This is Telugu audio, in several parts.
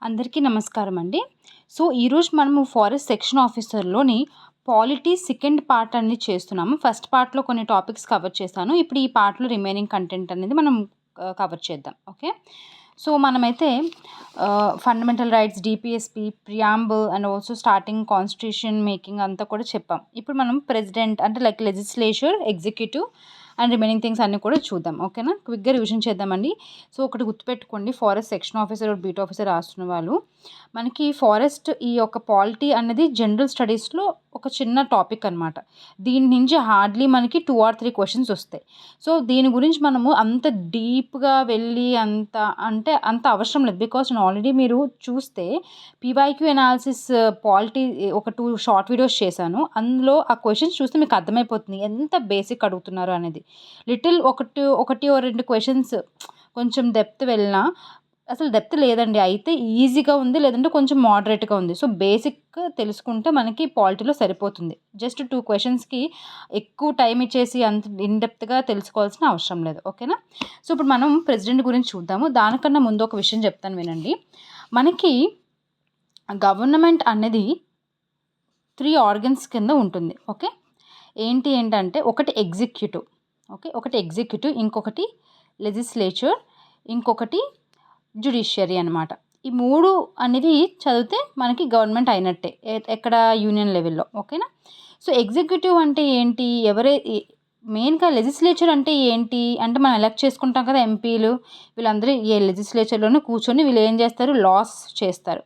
అందరికీ నమస్కారం అండి. సో, ఈరోజు మనము ఫారెస్ట్ సెక్షన్ ఆఫీసర్‌లోని పాలిటీ సెకండ్ పార్ట్ అనేది చేస్తున్నాము. ఫస్ట్ పార్ట్‌లో కొన్ని టాపిక్స్ కవర్ చేశాను. ఇప్పుడు ఈ పార్ట్‌లో రిమైనింగ్ కంటెంట్ అనేది మనం కవర్ చేద్దాం. ఓకే. సో, మనమైతే fundamental rights, DPSP, preamble and also starting constitution making అంతా కూడా చెప్పాం. ఇప్పుడు మనం ప్రెసిడెంట్ అంటే like legislature, executive and remaining things అన్నీ కూడా చూద్దాం. ఓకేనా. క్విక్‌గా రివిజన్ చేద్దామండి. సో, ఒకటి గుర్తుపెట్టుకోండి, forest section officer, beat officer రాస్తున్న వాళ్ళు మనకి ఫారెస్ట్ ఈ యొక్క పాలిటీ అనేది జనరల్ స్టడీస్‌లో ఒక చిన్న టాపిక్ అనమాట. దీని నుంచి హార్డ్లీ మనకి 2 ఆర్ 3 క్వెషన్స్ వస్తాయి. సో, దీని గురించి మనము అంత డీప్‌గా వెళ్ళి అంత అవసరం లేదు. బికాజ్ ఆల్రెడీ మీరు చూస్తే పీవైక్యూ ఎనాలిసిస్ పాలిటీ ఒక 2 షార్ట్ వీడియోస్ చేశాను. అందులో ఆ క్వెషన్స్ చూస్తే మీకు అర్థమైపోతుంది ఎంత బేసిక్ అడుగుతున్నారు అనేది. లిటిల్ ఒకటి ఓ 2 క్వెషన్స్ కొంచెం డెప్త్ వెళ్ళినా అసలు డెప్త్ లేదండి. అయితే ఈజీగా ఉంది, లేదంటే కొంచెం మోడరేట్‌గా ఉంది. సో, బేసిక్ తెలుసుకుంటే మనకి పాలిటీలో సరిపోతుంది. జస్ట్ 2 క్వెషన్స్‌కి ఎక్కువ టైం ఇచ్చేసి అంత ఇన్ డెప్త్‌గా తెలుసుకోవాల్సిన అవసరం లేదు. ఓకేనా. సో, ఇప్పుడు మనం ప్రెసిడెంట్ గురించి చూద్దాము. దానికన్నా ముందు ఒక విషయం చెప్తాను వినండి. మనకి గవర్నమెంట్ అనేది 3 ఆర్గన్స్ కింద ఉంటుంది. ఓకే. ఏంటంటే ఒకటి ఎగ్జిక్యూటివ్. ఓకే. ఒకటి ఎగ్జిక్యూటివ్, ఇంకొకటి లెజిస్లేచర్, ఇంకొకటి జ్యుడిషియరీ అనమాట. ఈ 3 అనేవి చదివితే మనకి గవర్నమెంట్ అయినట్టే. ఎక్కడ యూనియన్ లెవెల్‌లో. ఓకేనా. సో, ఎగ్జిక్యూటివ్ అంటే ఏంటి? మెయిన్‌గా లెజిస్లేచర్ అంటే ఏంటి? అంటే మనం ఎలక్ట్ చేసుకుంటాం కదా ఎంపీలు. వీళ్ళందరూ ఈ లెజిస్లేచర్‌లోనే కూర్చొని వీళ్ళు ఏం చేస్తారు? లాస్ చేస్తారు.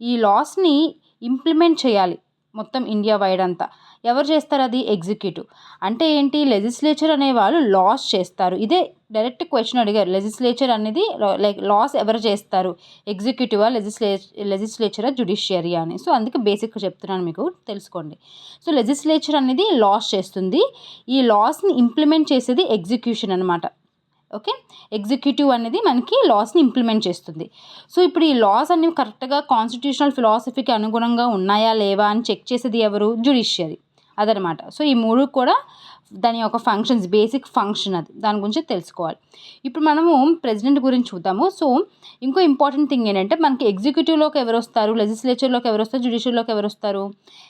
ఈ లాస్‌ని ఇంప్లిమెంట్ చేయాలి మొత్తం ఇండియా వైడ్ అంతా. ఎవరు చేస్తారు అది? ఎగ్జిక్యూటివ్. అంటే ఏంటి? లెజిస్లేచర్ అనేవాళ్ళు లాస్ చేస్తారు. ఇదే డైరెక్ట్ క్వెషన్ అడిగారు. లెజిస్లేచర్ అనేది లైక్ లాస్ ఎవరు చేస్తారు? ఎగ్జిక్యూటివా? లెజిస్లేచరా? జ్యుడిషియరీయా అని. సో, అందుకే బేసిక్‌గా చెప్తున్నాను, మీకు తెలుసుకోండి. సో, లెజిస్లేచర్ అనేది లాస్ చేస్తుంది. ఈ లాస్‌ని ఇంప్లిమెంట్ చేసేది ఎగ్జిక్యూషన్ అనమాట. ఓకే. ఎగ్జిక్యూటివ్ అనేది మనకి లాస్‌ని ఇంప్లిమెంట్ చేస్తుంది. సో, ఇప్పుడు ఈ లాస్ అనేవి కరెక్ట్‌గా కాన్స్టిట్యూషనల్ ఫిలాసఫీకి అనుగుణంగా ఉన్నాయా లేవా అని చెక్ చేసేది ఎవరు? జ్యుడిషియరీ. అదనమాట. సో, ఈ 3 కూడా దాని యొక్క ఫంక్షన్స్, బేసిక్ ఫంక్షన్ అది. దాని గురించి తెలుసుకోవాలి. ఇప్పుడు మనము ప్రెసిడెంట్ గురించి చూద్దాము. సో, ఇంకో ఇంపార్టెంట్ థింగ్ ఏంటంటే మనకి ఎగ్జిక్యూటివ్‌లోకి ఎవరొస్తారు? లెజిస్లేచర్‌లోకి ఎవరొస్తారు? జ్యుడిషియరీలోకి ఎవరొస్తారు?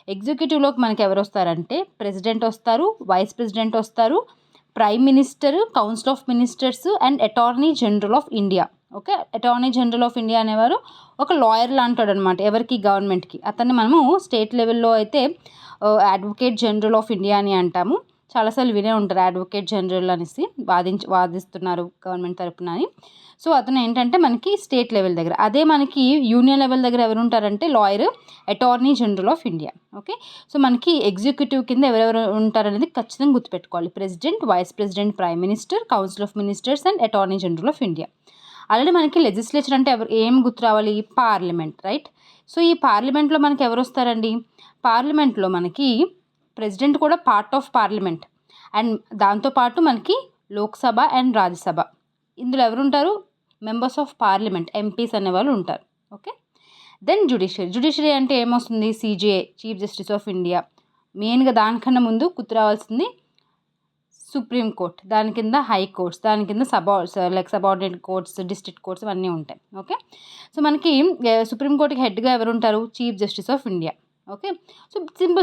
ఎగ్జిక్యూటివ్‌లోకి మనకి ఎవరొస్తారంటే ప్రెసిడెంట్ వస్తారు, వైస్ ప్రెసిడెంట్ వస్తారు, prime minister, council of ministers and attorney general of India. Okay. Attorney general of India అనేవారు ఒక లాయర్ లాంటాడనమాట. ఎవరికి? గవర్నమెంట్‌కి. అతన్ని మనము స్టేట్ లెవెల్‌లో అయితే అడ్వకేట్ జనరల్ ఆఫ్ ఇండియా అని అంటాము. చాలాసార్లు వినే ఉంటారు అడ్వకేట్ జనరల్ అనేసి. వాదిస్తున్నారు గవర్నమెంట్ తరపున అని. సో, అతను ఏంటంటే మనకి స్టేట్ లెవెల్ దగ్గర. అదే మనకి యూనియన్ లెవెల్ దగ్గర ఎవరుంటారంటే lawyer, attorney general of India. Okay. So, మనకి ఎగ్జిక్యూటివ్ కింద ఎవరెవరు ఉంటారనేది ఖచ్చితంగా గుర్తుపెట్టుకోవాలి. President, vice president, prime minister, council of ministers and attorney general of India. Already మనకి లెజిస్లేచర్ అంటే ఏం గుర్తు రావాలి? Parliament, right. సో, ఈ పార్లమెంట్లో మనకి ఎవరు వస్తారండి? పార్లమెంట్లో మనకి ప్రెసిడెంట్ కూడా పార్ట్ ఆఫ్ పార్లమెంట్. అండ్ దాంతోపాటు మనకి లోక్సభ అండ్ రాజ్యసభ. ఇందులో ఎవరుంటారు? మెంబర్స్ ఆఫ్ పార్లమెంట్, ఎంపీస్ అనేవాళ్ళు ఉంటారు. ఓకే. దెన్ జ్యుడిషియరీ అంటే ఏమొస్తుంది? CJI, chief justice of India. మెయిన్‌గా దానికన్నా ముందు గుర్తు రావాల్సింది సుప్రీం కోర్ట్, దాని కింద హై కోర్ట్స్, దాని కింద సబార్డినేట్ కోర్ట్స్, డిస్ట్రిక్ట్ కోర్ట్స్ ఇవన్నీ ఉంటాయి. ఓకే. సో, మనకి సుప్రీం కోర్ట్‌కి హెడ్‌గా ఎవరుంటారు? Chief justice of India. Okay. So,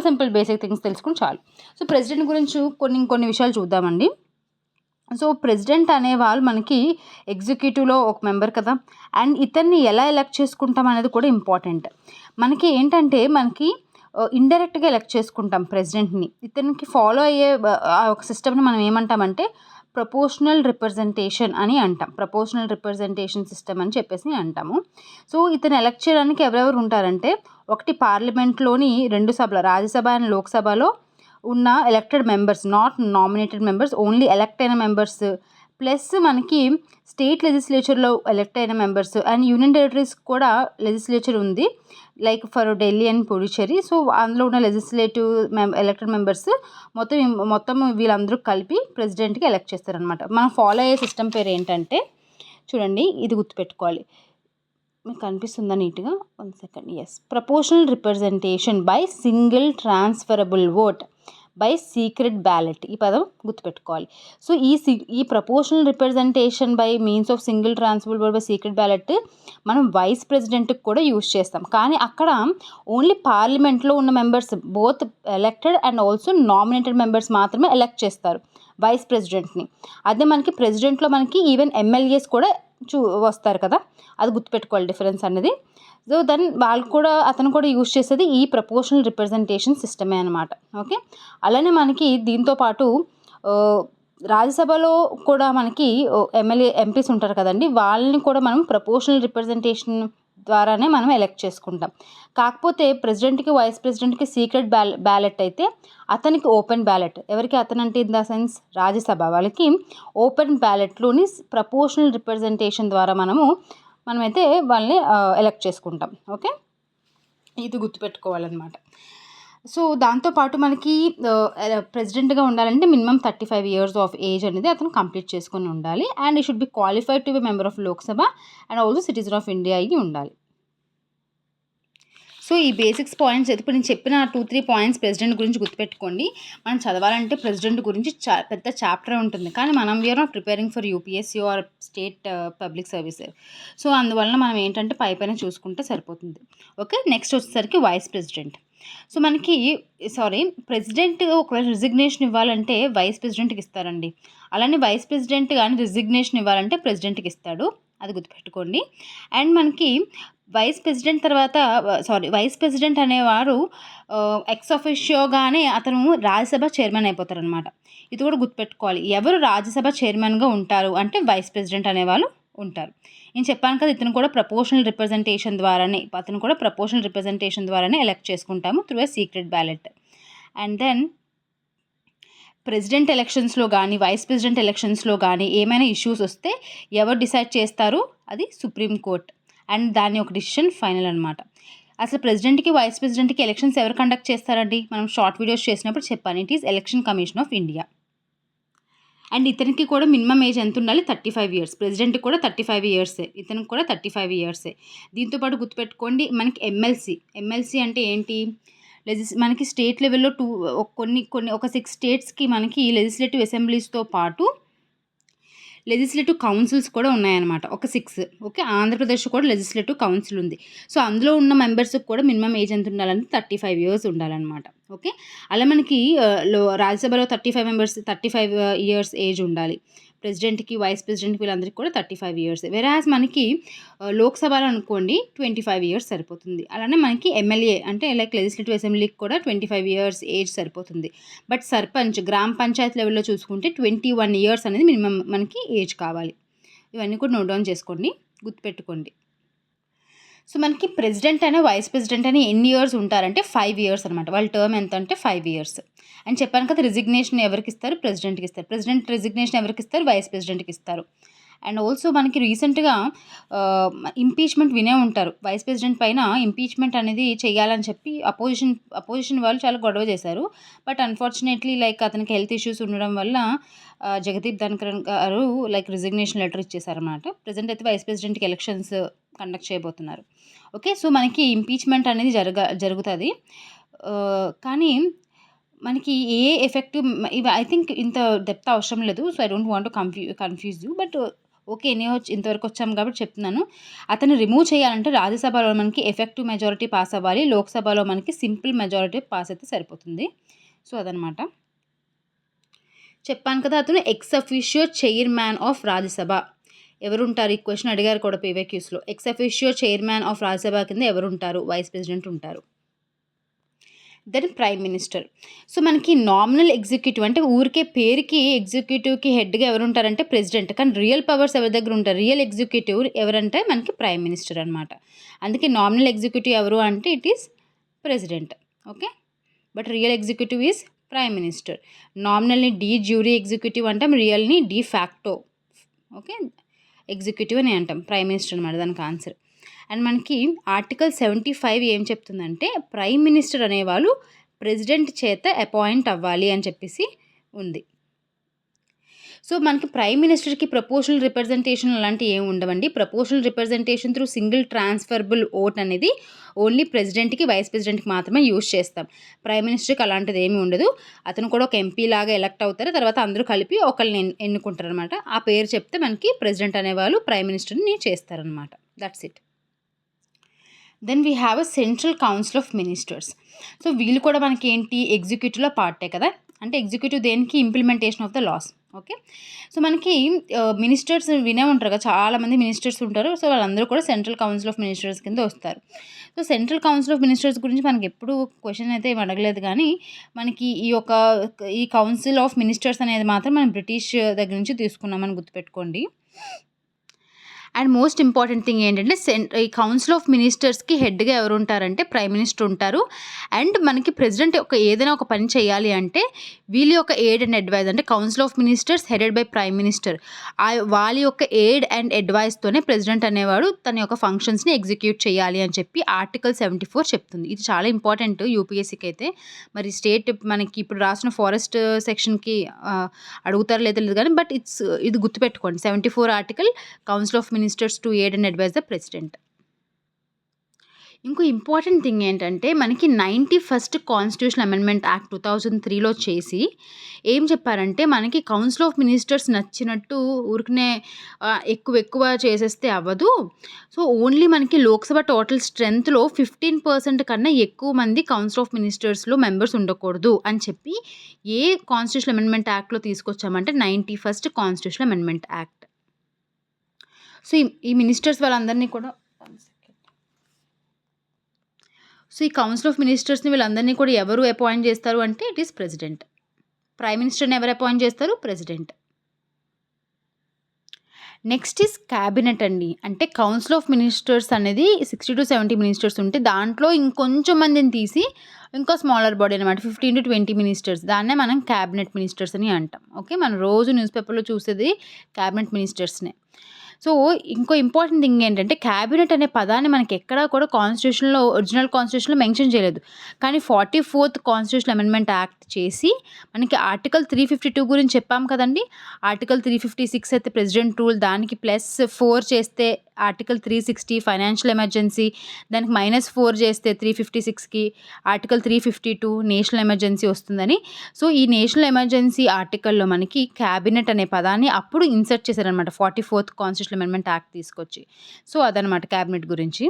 simple basic things తెలుసుకుంటే చాలు. సో, ప్రెసిడెంట్ గురించి కొన్ని విషయాలు చూద్దామండి. సో, ప్రెసిడెంట్ అనేవాళ్ళు మనకి ఎగ్జిక్యూటివ్‌లో ఒక మెంబర్ కదా. అండ్ ఇతన్ని ఎలా ఎలక్ట్ చేసుకుంటాం అనేది కూడా ఇంపార్టెంట్. మనకి ఏంటంటే ఇండైరెక్ట్‌గా ఎలక్ట్ చేసుకుంటాం ప్రెసిడెంట్‌ని. ఇతనికి ఫాలో అయ్యే ఆ ఒక సిస్టమ్‌ని మనం ఏమంటామంటే ప్రపోర్షనల్ రిప్రజెంటేషన్ అని అంటాం. ప్రపోర్షనల్ రిప్రజెంటేషన్ సిస్టమ్ అని చెప్పేసి అంటాము. సో, ఇతను ఎలక్ట్ చేయడానికి ఎవరెవరు ఉంటారంటే ఒకటి పార్లమెంట్‌లోని 2 సభలు, రాజ్యసభ అండ్ లోక్సభలో ఉన్న elected members, not nominated members, only elect అయిన మెంబర్స్, ప్లస్ మనకి స్టేట్ లెజిస్లేచర్‌లో ఎలక్ట్ అయిన మెంబర్స్ అండ్ యూనియన్ టెరిటరీస్ కూడా లెజిస్లేచర్ ఉంది. Like for Delhi and Puducherry. So, అందులో ఉన్న లెజిస్లేటివ్ ఎలక్టెడ్ మెంబర్స్ మొత్తం వీళ్ళందరూ కలిపి ప్రెసిడెంట్‌కి ఎలక్ట్ చేస్తారనమాట. మనం ఫాలో అయ్యే సిస్టమ్ పేరు ఏంటంటే చూడండి, ఇది గుర్తుపెట్టుకోవాలి. మీకు కనిపిస్తుందా నీట్‌గా? 1 second. Yes. Proportional representation by single transferable vote by secret ballot. ఈ పదం గుర్తుపెట్టుకోవాలి. సో ఈ proportional representation by means of single transferable vote by secret ballot మనం వైస్ ప్రెసిడెంట్కి కూడా యూజ్ చేస్తాం. కానీ అక్కడ ఓన్లీ పార్లమెంట్లో ఉన్న members both elected and also nominated members మాత్రమే ఎలక్ట్ చేస్తారు వైస్ ప్రెసిడెంట్ని. అదే మనకి ప్రెసిడెంట్లో మనకి ఈవెన్ ఎమ్మెల్యేస్ కూడా వస్తారు కదా, అది గుర్తుపెట్టుకోవాలి డిఫరెన్స్ అనేది. సో దెన్ అతను కూడా యూజ్ చేసేది ఈ ప్రపోర్షనల్ రిప్రజెంటేషన్ సిస్టమే అనమాట. ఓకే, అలానే మనకి దీంతో పాటు రాజ్యసభలో కూడా మనకి ఎంపీస్ ఉంటారు కదండి, వాళ్ళని కూడా మనం ప్రపోర్షనల్ రిప్రజెంటేషన్ ద్వారానే మనం ఎలక్ట్ చేసుకుంటాం. కాకపోతే ప్రెసిడెంట్కి వైస్ ప్రెసిడెంట్కి సీక్రెట్ బ్యాలెట్ అయితే అతనికి ఓపెన్ బ్యాలెట్. ఎవరికి అతను అంటే ఇన్ ద సెన్స్ రాజ్యసభ వాళ్ళకి ఓపెన్ బ్యాలెట్లోని ప్రపోర్షనల్ రిప్రజెంటేషన్ ద్వారా మనమైతే వాళ్ళని ఎలక్ట్ చేసుకుంటాం. ఓకే, ఇది గుర్తుపెట్టుకోవాలన్నమాట. సో దాంతోపాటు మనకి ప్రెసిడెంట్గా ఉండాలంటే మినిమం 35 years ఆఫ్ ఏజ్ అనేది అతను కంప్లీట్ చేసుకొని ఉండాలి. And he should be qualified to B member of Lok Sabha and also citizen of India అయ్యి ఉండాలి. సో ఈ బేసిక్స్ పాయింట్స్ ఇప్పుడు నేను చెప్పిన 2-3 పాయింట్స్ ప్రెసిడెంట్ గురించి గుర్తుపెట్టుకోండి. మనం చదవాలంటే ప్రెసిడెంట్ గురించి పెద్ద చాప్టర్ ఉంటుంది, కానీ మనం we are not preparing for UPSC or state public services. So అందువలన మనం ఏంటంటే పైన చూసుకుంటే సరిపోతుంది. ఓకే, నెక్స్ట్ వచ్చేసరికి వైస్ ప్రెసిడెంట్. సో మనకి ప్రెసిడెంట్ ఒకవేళ రిజిగ్నేషన్ ఇవ్వాలంటే వైస్ ప్రెసిడెంట్కి ఇస్తారండి. అలానే వైస్ ప్రెసిడెంట్ కానీ రిజిగ్నేషన్ ఇవ్వాలంటే ప్రెసిడెంట్కి ఇస్తాడు, అది గుర్తుపెట్టుకోండి. అండ్ మనకి వైస్ ప్రెసిడెంట్ అనేవారు ఎక్స్ అఫిషియోగానే అతను రాజ్యసభ చైర్మన్ అయిపోతారనమాట. ఇది కూడా గుర్తుపెట్టుకోవాలి. ఎవరు రాజ్యసభ చైర్మన్గా ఉంటారు అంటే వైస్ ప్రెసిడెంట్ అనేవాళ్ళు ఉంటారు. నేను చెప్పాను కదా, అతను కూడా ప్రపోర్షనల్ రిప్రజెంటేషన్ ద్వారానే ఎలక్ట్ చేసుకుంటాము through a secret ballot. And then president ఎలక్షన్స్లో కానీ వైస్ ప్రెసిడెంట్ ఎలక్షన్స్లో కానీ ఏమైనా ఇష్యూస్ వస్తే ఎవరు డిసైడ్ చేస్తారు, అది సుప్రీంకోర్టు. అండ్ దాని ఒక డిసిషన్ ఫైనల్ అనమాట. అసలు ప్రెసిడెంట్కి వైస్ ప్రెసిడెంట్కి ఎలక్షన్స్ ఎవరు కండక్ట్ చేస్తారండి? మనం షార్ట్ వీడియోస్ చేసినప్పుడు చెప్పాను, it is election commission of India. And ఇతనికి కూడా మినిమం ఏజ్ ఎంత ఉండాలి? 35 years. ప్రెసిడెంట్కి కూడా 35 years, ఇతనికి కూడా 35 years. దీంతోపాటు గుర్తుపెట్టుకోండి, మనకి ఎమ్మెల్సీ అంటే ఏంటి? మనకి స్టేట్ లెవెల్లో ఒక 6 స్టేట్స్కి మనకి లెజిస్లేటివ్ అసెంబ్లీస్తో పాటు లెజిస్లేటివ్ కౌన్సిల్స్ కూడా ఉన్నాయన్నమాట, ఒక 6. ఓకే, ఆంధ్రప్రదేశ్ కూడా లెజిస్లేటివ్ కౌన్సిల్ ఉంది. సో అందులో ఉన్న మెంబర్స్కి కూడా మినిమం ఏజ్ ఎంత ఉండాలంటే 35 years ఉండాలన్నమాట. ఓకే, అలా మనకి రాజ్యసభలో 35 years ఏజ్ ఉండాలి. ప్రెసిడెంట్కి వైస్ ప్రెసిడెంట్కి వీళ్ళందరికీ కూడా 35 years. వెరాజ్ మనకి లోక్సభలో అనుకోండి 25 years సరిపోతుంది. అలానే మనకి ఎమ్మెల్యే అంటే లైక్ లెజిస్లేటివ్ అసెంబ్లీకి కూడా 25 years ఏజ్ సరిపోతుంది. బట్ సర్పంచ్ గ్రామ పంచాయత్ లెవెల్లో చూసుకుంటే 21 years అనేది మినిమం మనకి ఏజ్ కావాలి. ఇవన్నీ కూడా నోట్ డౌన్ చేసుకోండి, గుర్తుపెట్టుకోండి. సో మనకి ప్రెసిడెంట్ అయినా వైస్ ప్రెసిడెంట్ అయినా ఎన్ని ఇయర్స్ ఉంటారంటే 5 years అనమాట. వాళ్ళ టర్మ్ ఎంత అంటే 5 years. అని చెప్పాను కదా, రిజిగ్నేషన్ ఎవరికి ఇస్తారు? ప్రెసిడెంట్కి ఇస్తారు. ప్రెసిడెంట్ రిజిగ్నేషన్ ఎవరికి ఇస్తారు? వైస్ ప్రెసిడెంట్కి ఇస్తారు. అండ్ ఆల్సో మనకి రీసెంట్గా ఇంపీచ్మెంట్ వినే ఉంటారు. వైస్ ప్రెసిడెంట్ పైన ఇంపీచ్మెంట్ అనేది చేయాలని చెప్పి అపోజిషన్ వాళ్ళు చాలా గొడవ చేశారు. బట్ అన్ఫార్చునేట్లీ లైక్ అతనికి హెల్త్ ఇష్యూస్ ఉండడం వల్ల జగదీప్ ధన్కర్ గారు లైక్ రిజిగ్నేషన్ లెటర్ ఇచ్చేసారన్నమాట. ప్రజెంట్ అయితే వైస్ ప్రెసిడెంట్కి ఎలక్షన్స్ కండక్ట్ చేయబోతున్నారు. ఓకే, సో మనకి ఇంపీచ్మెంట్ అనేది జరుగుతుంది. కానీ మనకి ఏ ఎఫెక్టివ్ ఇవి ఐ థింక్ ఇంత డెప్త్ అవసరం లేదు. So I don't want to confuse you. But okay, ఇంతవరకు వచ్చాము కాబట్టి చెప్తున్నాను. అతను రిమూవ్ చేయాలంటే రాజ్యసభలో మనకి ఎఫెక్టివ్ మెజారిటీ పాస్ అవ్వాలి, లోక్సభలో మనకి సింపుల్ మెజారిటీ పాస్ అయితే సరిపోతుంది. సో అదనమాట చెప్పాను కదా. అతను ex officio chairman of Rajya Sabha ఎవరుంటారు? ఈ క్వశ్చన్ అడిగారు కూడా పీవైక్యూస్లో. Ex officio chairman of Rajya Sabha కింద ఎవరుంటారు? వైస్ ప్రెసిడెంట్ ఉంటారు. Then prime minister. సో మనకి నామినల్ ఎగ్జిక్యూటివ్ అంటే ఊరికే పేరుకి ఎగ్జిక్యూటివ్కి హెడ్గా ఎవరు ఉంటారంటే ప్రెసిడెంట్, కానీ రియల్ పవర్స్ ఎవరి దగ్గర ఉంటారు? రియల్ ఎగ్జిక్యూటివ్ ఎవరంటే మనకి ప్రైమ్ మినిస్టర్ అనమాట. అందుకే నామినల్ ఎగ్జిక్యూటివ్ ఎవరు అంటే it is president. Okay, but real executive is prime minister. నామినల్ని డి జ్యూరీ ఎగ్జిక్యూటివ్ అంటాం, రియల్ని డి ఫ్యాక్టో ఓకే ఎగ్జిక్యూటివ్ అని అంటాం. ప్రైమ్ మినిస్టర్ అనమాట దానికి ఆన్సర్. అండ్ మనకి ఆర్టికల్ 75 ఏం చెప్తుందంటే ప్రైమ్ మినిస్టర్ అనేవాళ్ళు ప్రెసిడెంట్ చేత అపాయింట్ అవ్వాలి అని చెప్పేసి ఉంది. సో మనకి ప్రైమ్ మినిస్టర్కి ప్రపోర్షనల్ రిప్రజెంటేషన్ అలాంటివి ఏమి ఉండవండి. Proportional representation through single transferable vote అనేది ఓన్లీ ప్రెసిడెంట్కి వైస్ ప్రెసిడెంట్కి మాత్రమే యూజ్ చేస్తాం. ప్రైమ్ మినిస్టర్కి అలాంటిది ఏమీ ఉండదు. అతను కూడా ఒక ఎంపీ లాగా ఎలక్ట్ అవుతారు. తర్వాత అందరూ కలిపి ఒకళ్ళని ఎన్నుకుంటారు అనమాట. ఆ పేరు చెప్తే మనకి ప్రెసిడెంట్ అనేవాళ్ళు ప్రైమ్ మినిస్టర్ని చేస్తారనమాట. That's it. Then we have a central council of ministers. So వీళ్ళు కూడా మనకి ఏంటి, ఎగ్జిక్యూటివ్లో పార్టే కదా. అంటే ఎగ్జిక్యూటివ్ దేనికి, implementation of the laws. Okay. So మనకి మినిస్టర్స్ వినే ఉంటారు కదా, చాలామంది మినిస్టర్స్ ఉంటారు. సో వాళ్ళందరూ కూడా సెంట్రల్ కౌన్సిల్ ఆఫ్ మినిస్టర్స్ కింద వస్తారు. So central council of ministers గురించి మనకి ఎప్పుడు క్వశ్చన్ అయితే ఏమి అడగలేదు, కానీ మనకి ఈ కౌన్సిల్ ఆఫ్ మినిస్టర్స్ అనేది మాత్రం మనం బ్రిటిష్ దగ్గర నుంచి తీసుకున్నామని గుర్తుపెట్టుకోండి. అండ్ మోస్ట్ ఇంపార్టెంట్ థింగ్ ఏంటంటే ఈ కౌన్సిల్ ఆఫ్ మినిస్టర్స్కి హెడ్గా ఎవరు ఉంటారంటే ప్రైమ్ మినిస్టర్ ఉంటారు. అండ్ మనకి ప్రెసిడెంట్ ఏదైనా ఒక పని చేయాలి అంటే వీళ్ళ యొక్క ఎయిడ్ అండ్ అడ్వైజ్, అంటే council of ministers headed by prime minister, వాళ్ళ యొక్క ఎయిడ్ అండ్ అడ్వైస్తోనే ప్రెసిడెంట్ అనేవాడు తన యొక్క ఫంక్షన్స్ని ఎగ్జిక్యూట్ చేయాలి అని చెప్పి ఆర్టికల్ 74 చెప్తుంది. ఇది చాలా ఇంపార్టెంట్ యూపీఎస్సీకి అయితే. మరి స్టేట్ మనకి ఇప్పుడు రాసిన ఫారెస్ట్ సెక్షన్కి అడుగుతారో లేదో లేదు కానీ, బట్ ఇది గుర్తుపెట్టుకోండి. 74 article council of ministers to aid and advise the president. ఇంకో ఇంపార్టెంట్ థింగ్ ఏంటంటే మనకి 91st కాన్స్టిట్యూషన్ అమెండ్మెంట్ యాక్ట్ 2003లో చేసి ఏం చెప్పారంటే, మనకి కౌన్సిల్ ఆఫ్ మినిస్టర్స్ నచ్చినట్టు ఊరికనే ఎక్కువ చేసేస్తే అవ్వదు. సో ఓన్లీ మనకి లోక్సభ టోటల్ స్ట్రెంత్లో 15% కన్నా ఎక్కువ మంది కౌన్సిల్ ఆఫ్ మినిస్టర్స్లో మెంబర్స్ ఉండకూడదు అని చెప్పి ఏ కాన్స్టిట్యూషన్ అమెండ్మెంట్ యాక్ట్లో తీసుకొచ్చామంటే 91st constitution amendment act. So ఈ మినిస్టర్స్ వాళ్ళందరినీ కూడా ఈ కౌన్సిల్ ఆఫ్ మినిస్టర్స్ని వీళ్ళందరినీ కూడా ఎవరు అపాయింట్ చేస్తారు అంటే ఇట్ ఈస్ ప్రెసిడెంట్. ప్రైమ్ మినిస్టర్ని ఎవరు అపాయింట్ చేస్తారు? ప్రెసిడెంట్. నెక్స్ట్ ఈస్ క్యాబినెట్ అండి. అంటే కౌన్సిల్ ఆఫ్ మినిస్టర్స్ అనేది 60 to 70 మినిస్టర్స్ ఉంటే దాంట్లో ఇంకొంచెం మందిని తీసి ఇంకో స్మాలర్ బాడీ అనమాట 15 to 20 మినిస్టర్స్, దాన్నే మనం క్యాబినెట్ మినిస్టర్స్ అని అంటాం. ఓకే, మనం రోజు న్యూస్ పేపర్లో చూసేది క్యాబినెట్ మినిస్టర్స్నే. సో ఇంకో ఇంపార్టెంట్ థింగ్ ఏంటంటే, క్యాబినెట్ అనే పదాన్ని మనకి ఎక్కడా కూడా ఒరిజినల్ కాన్స్టిట్యూషన్లో మెన్షన్ చేయలేదు. కానీ 44th కాన్స్టిట్యూషన్ అమెండ్మెంట్ యాక్ట్ చేసి మనకి ఆర్టికల్ 352 గురించి చెప్పాం కదండి. ఆర్టికల్ 356 అయితే ప్రెసిడెంట్ రూల్, దానికి +4 చేస్తే ఆర్టికల్ 360 ఫైనాన్షియల్ ఎమర్జెన్సీ, దానికి -4 చేస్తే 356కి ఆర్టికల్ 352 నేషనల్ ఎమర్జెన్సీ వస్తుందని. సో ఈ నేషనల్ ఎమర్జెన్సీ ఆర్టికల్లో మనకి క్యాబినెట్ అనే పదాన్ని అప్పుడు ఇన్సర్ట్ చేశారనమాట 44th కాన్స్టిట్యూషన్ అమెండ్మెంట్ యాక్ట్ తీసుకొచ్చి. సో అదనమాట క్యాబినెట్ గురించి.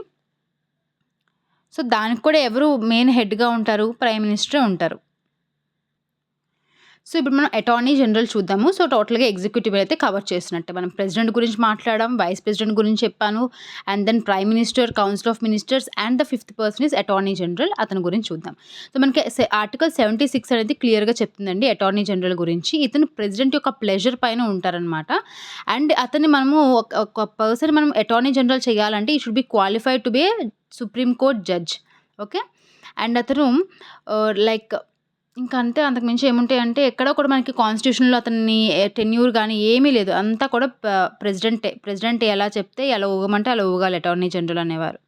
సో దానికి కూడా ఎవరు మెయిన్ హెడ్గా ఉంటారు? ప్రైమ్ మినిస్టర్ ఉంటారు. సో ఇప్పుడు మనం అటార్నీ జనరల్ చూద్దాము. సో టోటల్గా ఎగ్జిక్యూటివ్ అయితే కవర్ చేసినట్టే. మనం ప్రెసిడెంట్ గురించి మాట్లాడాం, వైస్ ప్రెసిడెంట్ గురించి చెప్పాను, and then prime minister, council of ministers and the 5th person is attorney general. అతని గురించి చూద్దాం. సో మనకి ఆర్టికల్ 76 అనేది క్లియర్గా చెప్తుందండి అటార్నీ జనరల్ గురించి. ఇతను ప్రెసిడెంట్ యొక్క ప్లెజర్ పైన ఉంటారనమాట. అండ్ అతన్ని మనము ఒక పర్సన్ మనం అటార్నీ జనరల్ చేయాలంటే ఈ should be qualified to B A supreme court judge. Okay, and అతను లైక్ ఇంకా అంతే, అంతకుమించి ఏముంటాయంటే ఎక్కడ కూడా మనకి కాన్స్టిట్యూషన్లో అతన్ని టెన్యూర్ కానీ ఏమీ లేదు. అంతా కూడా ప్రెసిడెంట్ ఎలా చెప్తే ఎలా ఊగమంటే అలా ఊగాలి అటార్నీ జనరల్ అనేవారు.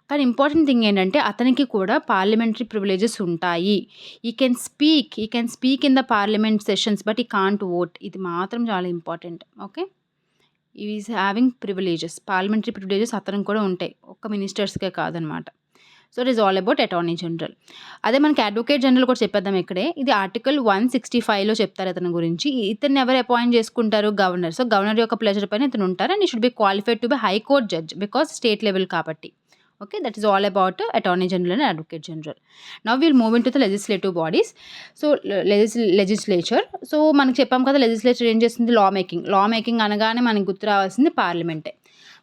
కానీ ఇంపార్టెంట్ థింగ్ ఏంటంటే అతనికి కూడా పార్లమెంటరీ ప్రివిలేజెస్ ఉంటాయి. ఈ can speak in the parliament sessions but ఈ కాంట్ ఓట్. ఇది మాత్రం చాలా important. Okay, is having privileges, parliamentary privileges అతనికి కూడా ఉంటాయి, ఒక్క మినిస్టర్స్కే కాదనమాట. So it is all about attorney general. అదే మనకి అడ్వకేట్ జనరల్ కూడా చెప్పేద్దాం ఇక్కడే. ఇది ఆర్టికల్ 165లో చెప్తారు అతని గురించి. ఇతన్ని ఎవరు అపాయింట్ చేసుకుంటారు? గవర్నర్. సో గవర్నర్ యొక్క ప్లెజర్ పైన ఇతను ఉంటారు and he should be qualified to be high court judge because state level కాబట్టి. Okay, that is all about attorney general and advocate general. Now will move into the legislative bodies. So legislature. So మనకి చెప్పాం కదా లెజిస్లేచర్ ఏం చేస్తుంది? లా మేకింగ్ అనగానే మనకి గుర్తు రావాల్సింది పార్లమెంటే.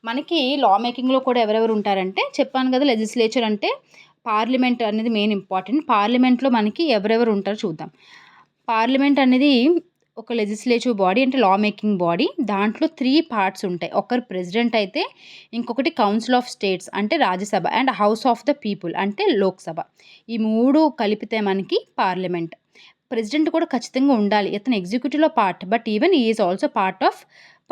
మనకి లా మేకింగ్లో కూడా ఎవరెవరు ఉంటారంటే చెప్పాను కదా, లెజిస్లేచర్ అంటే పార్లమెంట్ అనేది మెయిన్ ఇంపార్టెంట్. పార్లమెంట్లో మనకి ఎవరెవరు ఉంటారో చూద్దాం. పార్లమెంట్ అనేది ఒక లెజిస్లేటివ్ బాడీ, అంటే లా మేకింగ్ బాడీ. దాంట్లో 3 పార్ట్స్ ఉంటాయి. ఒకరు ప్రెసిడెంట్ అయితే, ఇంకొకటి కౌన్సిల్ ఆఫ్ స్టేట్స్ అంటే Rajya Sabha, and house of the people అంటే లోక్సభ. ఈ 3 కలిపితే మనకి పార్లమెంట్. ప్రెసిడెంట్ కూడా ఖచ్చితంగా ఉండాలి. ఇతను ఎగ్జిక్యూటివ్లో పార్ట్, బట్ ఈవెన్ ఈ is also part of